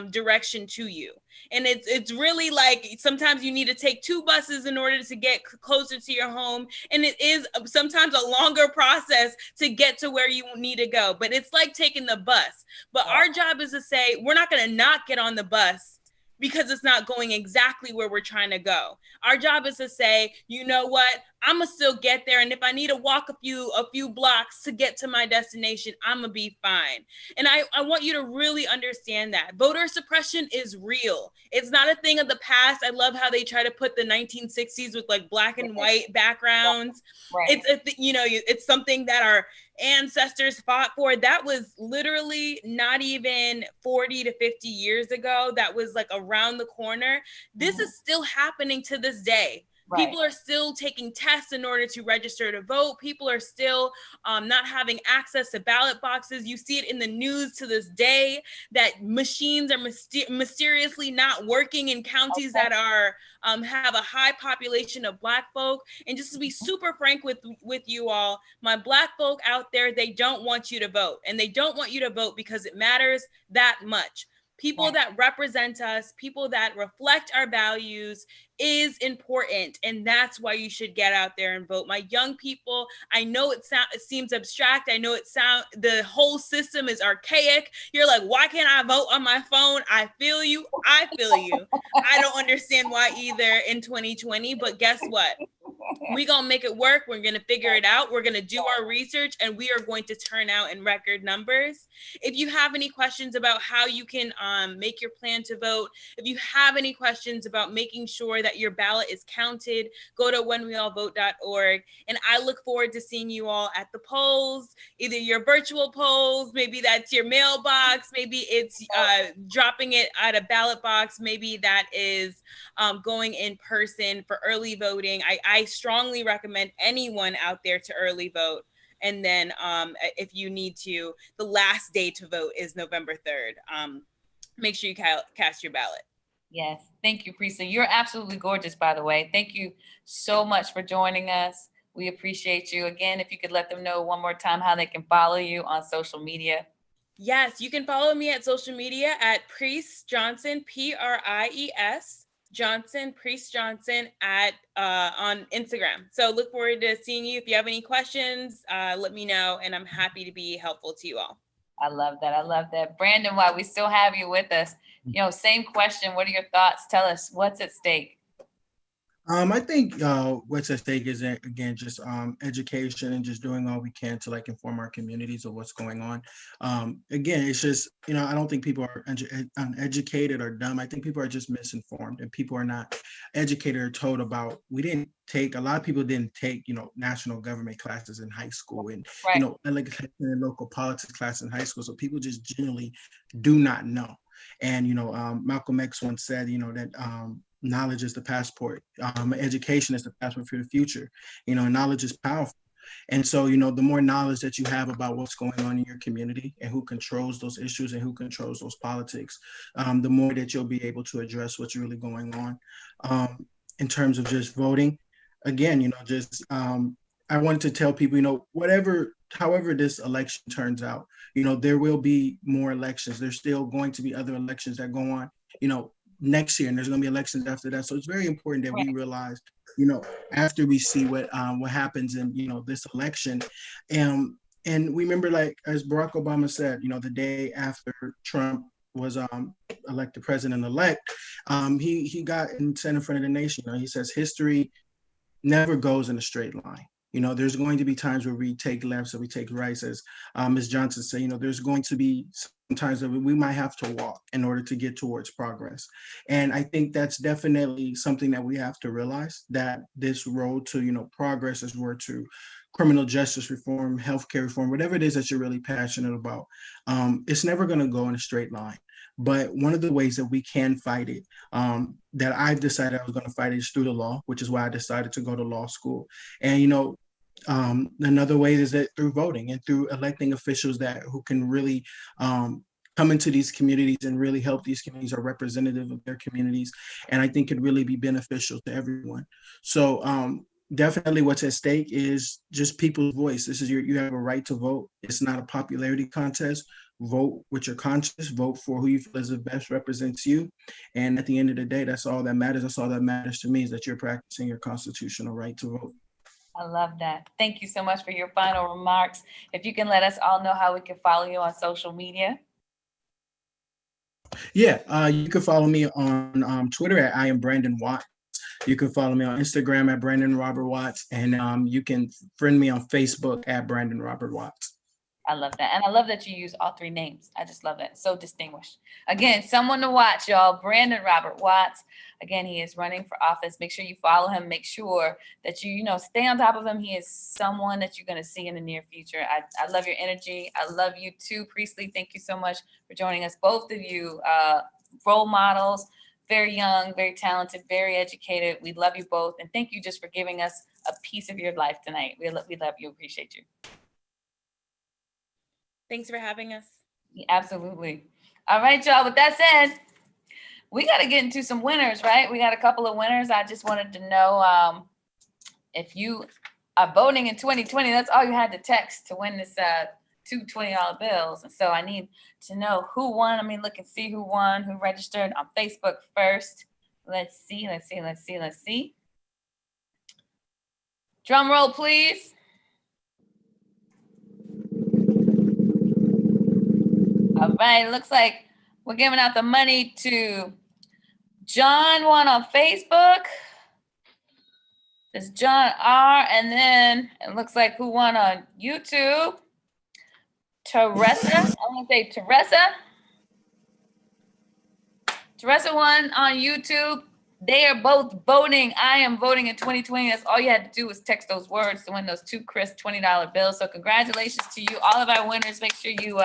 direction to you. And it's really like sometimes you need to take 2 buses in order to get closer to your home. And it is sometimes a longer process to get to where you need to go. But it's like taking the bus. But our job is to say, we're not going to not get on the bus because it's not going exactly where we're trying to go. Our job is to say, you know what, I'm gonna still get there. And if I need to walk a few blocks to get to my destination, I'm gonna be fine. And I want you to really understand that voter suppression is real. It's not a thing of the past. I love how they try to put the 1960s with like black and white backgrounds. Right. It's something that our ancestors fought for. That was literally not even 40 to 50 years ago. That was like around the corner. This is still happening to this day. Right. People are still taking tests in order to register to vote. People are still not having access to ballot boxes. You see it in the news to this day that machines are mysteriously not working in counties that are have a high population of Black folk. And just to be super frank with you all, my Black folk out there, they don't want you to vote. And they don't want you to vote because it matters that much. People that represent us, people that reflect our values is important. And that's why you should get out there and vote. My young people, I know it seems abstract. I know the whole system is archaic. You're like, why can't I vote on my phone? I feel you. I don't understand why either in 2020, but guess what? We're going to make it work. We're going to figure it out. We're going to do our research, and we are going to turn out in record numbers. If you have any questions about how you can make your plan to vote, if you have any questions about making sure that your ballot is counted, go to whenweallvote.org. And I look forward to seeing you all at the polls, either your virtual polls, maybe that's your mailbox, maybe it's dropping it at a ballot box, maybe that is going in person for early voting. I strongly recommend anyone out there to early vote. And then if you need to, the last day to vote is November 3rd. Make sure you cast your ballot. Yes. Thank you, Priestley. You're absolutely gorgeous, by the way. Thank you so much for joining us. We appreciate you. Again, if you could let them know one more time how they can follow you on social media. Yes, you can follow me at social media at Priest Johnson, Pries Johnson, Priest Johnson on Instagram. So look forward to seeing you. If you have any questions, let me know, and I'm happy to be helpful to you all. I love that. I love that. Brandon, while we still have you with us, same question. What are your thoughts? Tell us what's at stake. I think what's at stake is, again, just education and just doing all we can to inform our communities of what's going on. Again, it's just, I don't think people are uneducated or dumb. I think people are just misinformed, and people are not educated or told about, a lot of people didn't take, national government classes in high school and, local politics class in high school. So people just generally do not know. And, Malcolm X once said, that knowledge is the passport. Education is the passport for the future. Knowledge is powerful. And so, the more knowledge that you have about what's going on in your community and who controls those issues and who controls those politics, the more that you'll be able to address what's really going on. In terms of just voting, again, I wanted to tell people, however this election turns out, there will be more elections. There's still going to be other elections that go on, next year, and there's going to be elections after that. So it's very important that we realize, after we see what happens in, this election, and we remember, as Barack Obama said, the day after Trump was elected president-elect, he got and said in front of the nation, he says, history never goes in a straight line. There's going to be times where we take lefts or we take rights, as Ms. Johnson said. There's going to be sometimes that we might have to walk in order to get towards progress. And I think that's definitely something that we have to realize, that this road to, progress, is where to criminal justice reform, healthcare reform, whatever it is that you're really passionate about. It's never going to go in a straight line. But one of the ways that we can fight it, that I've decided I was going to fight it, is through the law, which is why I decided to go to law school. And, another way is that through voting and through electing officials who can really come into these communities and really help these communities, are representative of their communities. And I think could really be beneficial to everyone. So definitely what's at stake is just people's voice. You have a right to vote. It's not a popularity contest. Vote with your conscience, vote for who you feel is the best represents you. And at the end of the day, that's all that matters. That's all that matters to me, is that you're practicing your constitutional right to vote. I love that. Thank you so much for your final remarks. If you can let us all know how we can follow you on social media. Yeah, you can follow me on Twitter at I am Brandon Watts. You can follow me on Instagram at Brandon Robert Watts, and you can friend me on Facebook at Brandon Robert Watts. I love that. And I love that you use all three names. I just love that. It's so distinguished. Again, someone to watch, y'all. Brandon Robert Watts. Again, he is running for office. Make sure you follow him. Make sure that you stay on top of him. He is someone that you're going to see in the near future. I love your energy. I love you too, Priestley. Thank you so much for joining us. Both of you, role models, very young, very talented, very educated. We love you both. And thank you just for giving us a piece of your life tonight. We love you. Appreciate you. Thanks for having us. Absolutely. All right, y'all. With that said, we got to get into some winners, right? We got a couple of winners. I just wanted to know if you are voting in 2020, that's all you had to text to win this two $20 bills. And so I need to know who won. Let me look and see who won, who registered on Facebook first. Let's see. Drum roll, please. All right, it looks like we're giving out the money to John won on Facebook. It's John R. And then it looks like who won on YouTube? Teresa. I'm going to say Teresa. Teresa won on YouTube. They are both voting. I am voting in 2020. That's all you had to do was text those words to win those two crisp $20 bills. So congratulations to you, all of our winners. Make sure you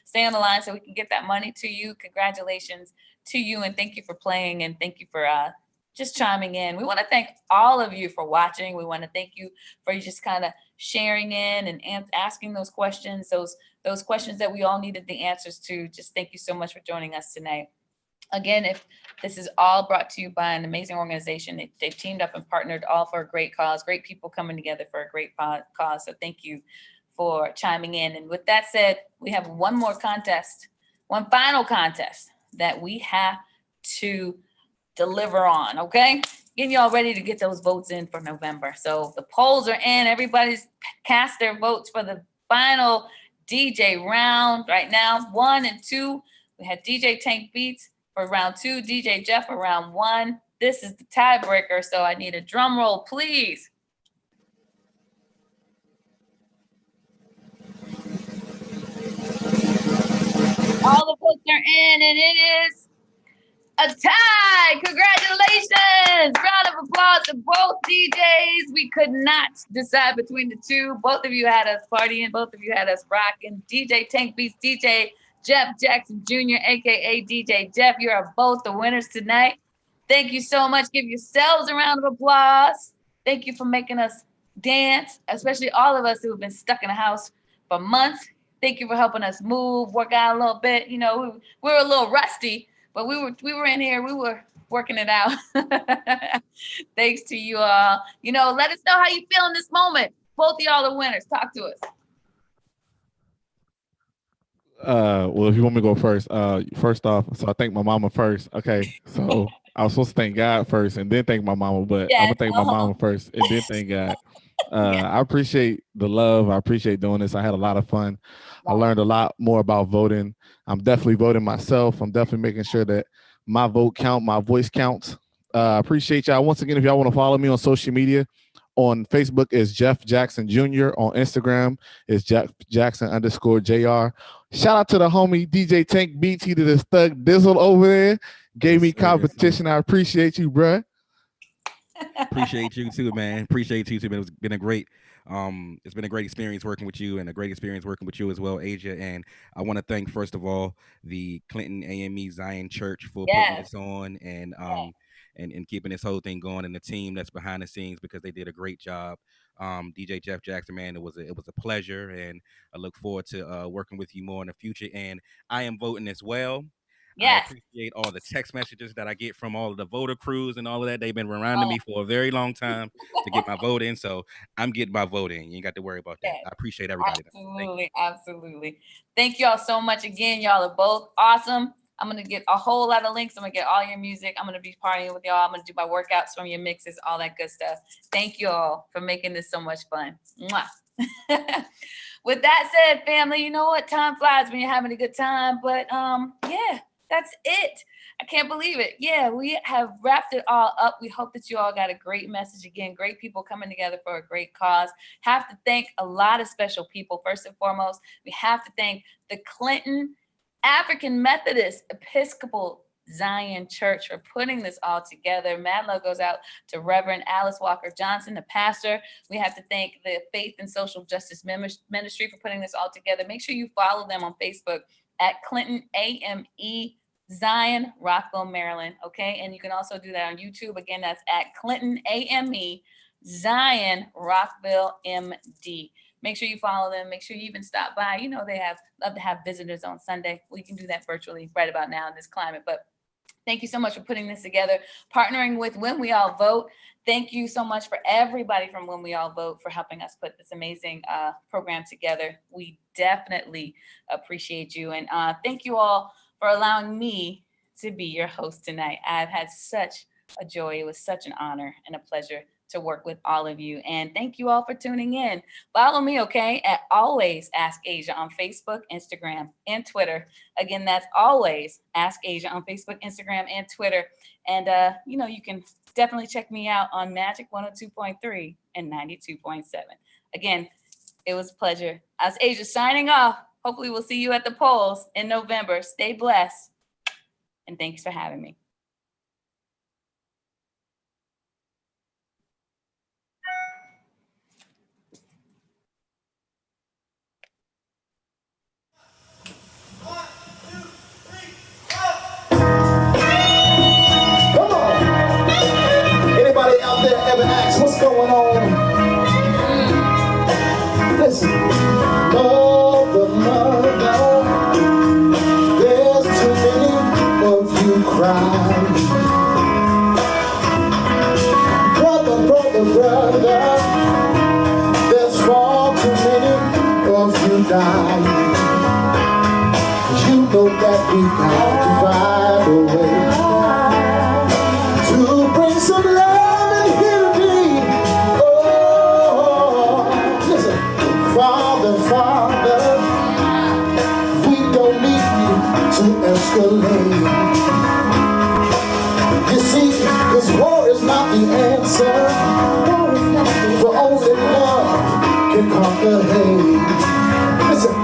stay on the line so we can get that money to you. Congratulations to you, and thank you for playing, and thank you for just chiming in. We want to thank all of you for watching. We want to thank you for just kind of sharing in and asking those questions, those questions that we all needed the answers to. Just thank you so much for joining us tonight. Again, if this is all brought to you by an amazing organization, they've teamed up and partnered all for a great cause, great people coming together for a great cause. So thank you for chiming in. And with that said, we have one final contest that we have to deliver on, okay? Getting y'all ready to get those votes in for November. So the polls are in. Everybody's cast their votes for the final DJ round. Right now, 1 and 2, we had DJ Tank Beats for round 2, DJ Jeff for round 1. This is the tiebreaker, so I need a drum roll, please. All the votes are in, and it is a tie. Congratulations. Round of applause to both DJs. We could not decide between the two. Both of you had us partying. Both of you had us rocking. DJ Tank Beats, DJ Jeff Jackson Jr., aka DJ Jeff. You are both the winners tonight. Thank you so much. Give yourselves a round of applause. Thank you for making us dance, especially all of us who have been stuck in the house for months. Thank you for helping us move, work out a little bit. You know, we were a little rusty, but we were in here. We were working it out. Thanks to you all. You know, let us know how you feel in this moment. Both of y'all are winners. Talk to us. Well, if you want me to go first, first off, so I thank my mama first. Okay, so I was supposed to thank God first and then thank my mama, but I'm gonna thank my mama first and then thank God. I appreciate the love. I appreciate doing this. I had a lot of fun. I learned a lot more about voting. I'm definitely voting myself. I'm definitely making sure that my vote count, my voice counts. I appreciate y'all. Once again, if y'all want to follow me on social media, On Facebook is Jeff Jackson Jr. On Instagram is Jeff Jackson_JR. Shout out to the homie DJ Tank Beats. He did his thug Dizzle over there. Gave me competition. I appreciate you, bruh. Appreciate you too, man. Appreciate you too, man. It's been a great experience working with you, and a great experience working with you as well, Asia. And I want to thank, first of all, the Clinton AME Zion Church for putting this on and keeping this whole thing going, and the team that's behind the scenes, because they did a great job. DJ Jeff Jackson, man, it was a pleasure, and I look forward to working with you more in the future. And I am voting as well. Yes. I appreciate all the text messages that I get from all of the voter crews and all of that. They've been reminding me for a very long time to get my vote in. So I'm getting my vote in. You ain't got to worry about that. I appreciate everybody. Absolutely. Thank you all so much again. Y'all are both awesome. I'm going to get a whole lot of links. I'm going to get all your music. I'm going to be partying with y'all. I'm going to do my workouts from your mixes, all that good stuff. Thank you all for making this so much fun. Mwah. With that said, family, you know what? Time flies when you're having a good time. But yeah. That's it. I can't believe it. Yeah, we have wrapped it all up. We hope that you all got a great message. Again, great people coming together for a great cause. Have to thank a lot of special people. First and foremost, we have to thank the Clinton African Methodist Episcopal Zion Church for putting this all together. Mad love goes out to Reverend Alice Walker Johnson, the pastor. We have to thank the Faith and Social Justice Ministry for putting this all together. Make sure you follow them on Facebook at Clinton AME Zion, Rockville, Maryland. Okay. And you can also do that on YouTube. Again, that's at Clinton AME Zion, Rockville, MD. Make sure you follow them. Make sure you even stop by. You know, they love to have visitors on Sunday. We can do that virtually right about now in this climate. But thank you so much for putting this together, partnering with When We All Vote. Thank you so much for everybody from When We All Vote for helping us put this amazing program together. We definitely appreciate you. And thank you all for allowing me to be your host tonight. I've had such a joy. It was such an honor and a pleasure to work with all of you. And thank you all for tuning in. Follow me, okay, at Always Ask Asia on Facebook, Instagram, and Twitter. Again, that's Always Ask Asia on Facebook, Instagram, and Twitter. And, you know, you can definitely check me out on Magic 102.3 and 92.7. Again, it was a pleasure. As Asia signing off. Hopefully we'll see you at the polls in November. Stay blessed. And thanks for having me. Come on. Anybody out there ever ask what's going on? Listen. There's too many of you crying. Brother, there's far too many of you dying. You know that we've got to find a way to bring some love in here today. Oh, listen, Father, we don't need you to escalate. You see, because war is not the answer, for only love can conquer hate. Listen,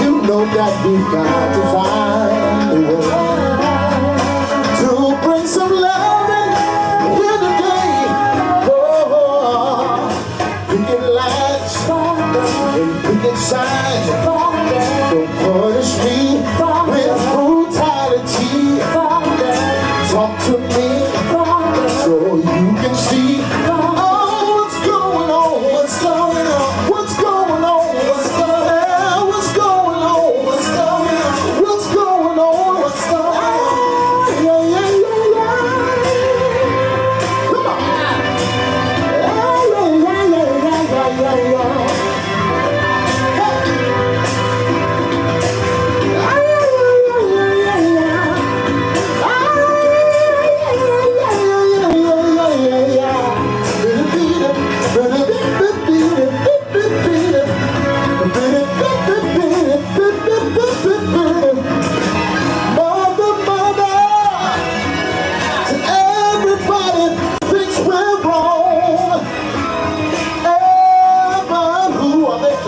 you know that we've got to find a way to bring some love in here today. Oh, picket lines and picket signs, don't punish me with brutality. Talk to me so you can see what's going on, what's going on, what's going on, what's going on, what's going on, what's going on, what's going on, what's going on. Yeah. Come on.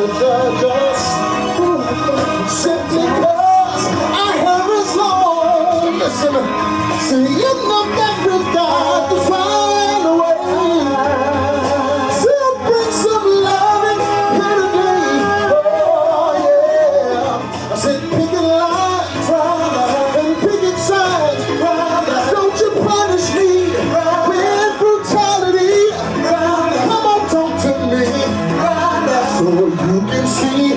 to judge us simply cause our hair is long. Listen, see, you know that we've got to find a way to bring some loving here today. Oh yeah, I said picket lines and picket signs. Don't you punish me with brutality. Come on, talk to me so you can see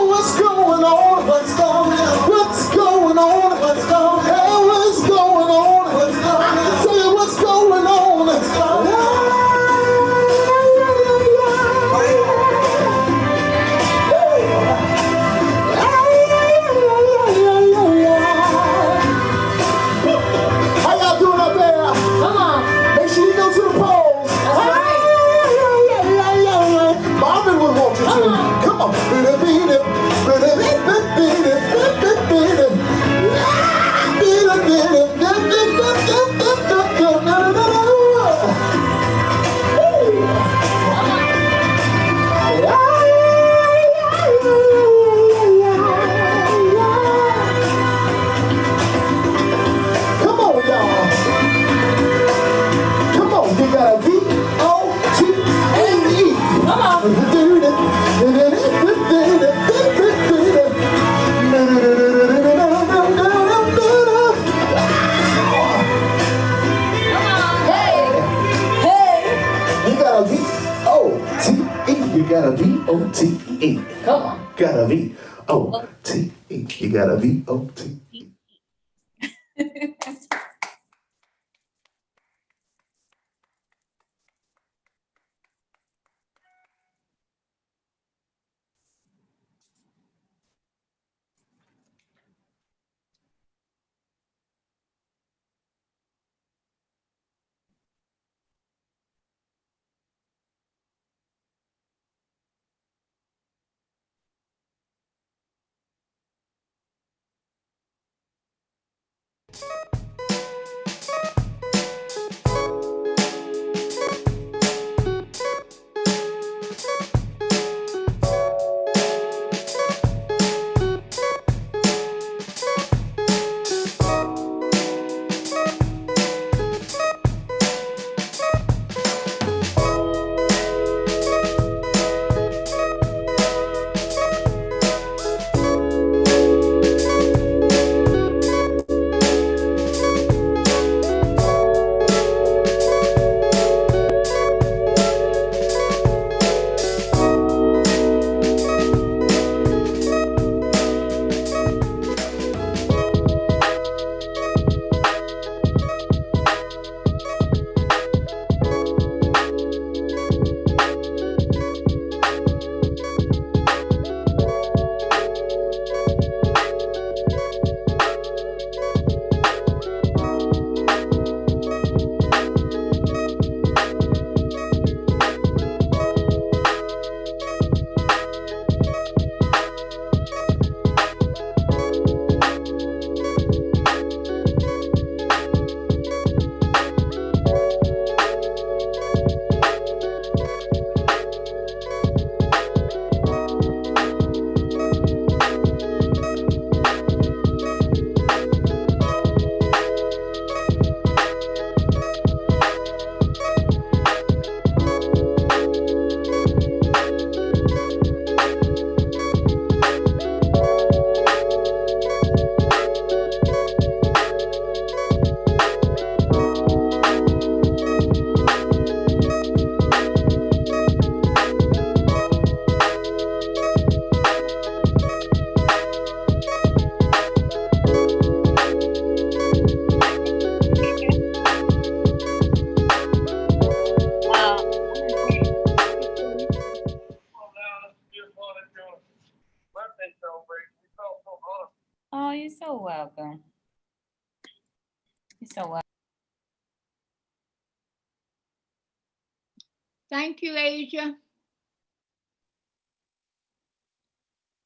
what's going on. What's going on? What's going on? What's going on? What's going on? What's going on? I can tell you what's going on. What's going on? How y'all doing up there? Come on. Make sure you go to the polls. That's right. Marvin would want you to. Come on. Come on, y'all. Come on, you got a V-O-T-A-E. Come on. You got a V-O-T-E. You got a V-O-T-E. Come on. Got a V-O-T-E. You got a V-O-T-E. Oh, you're so welcome. You're so welcome. Thank you, Asia.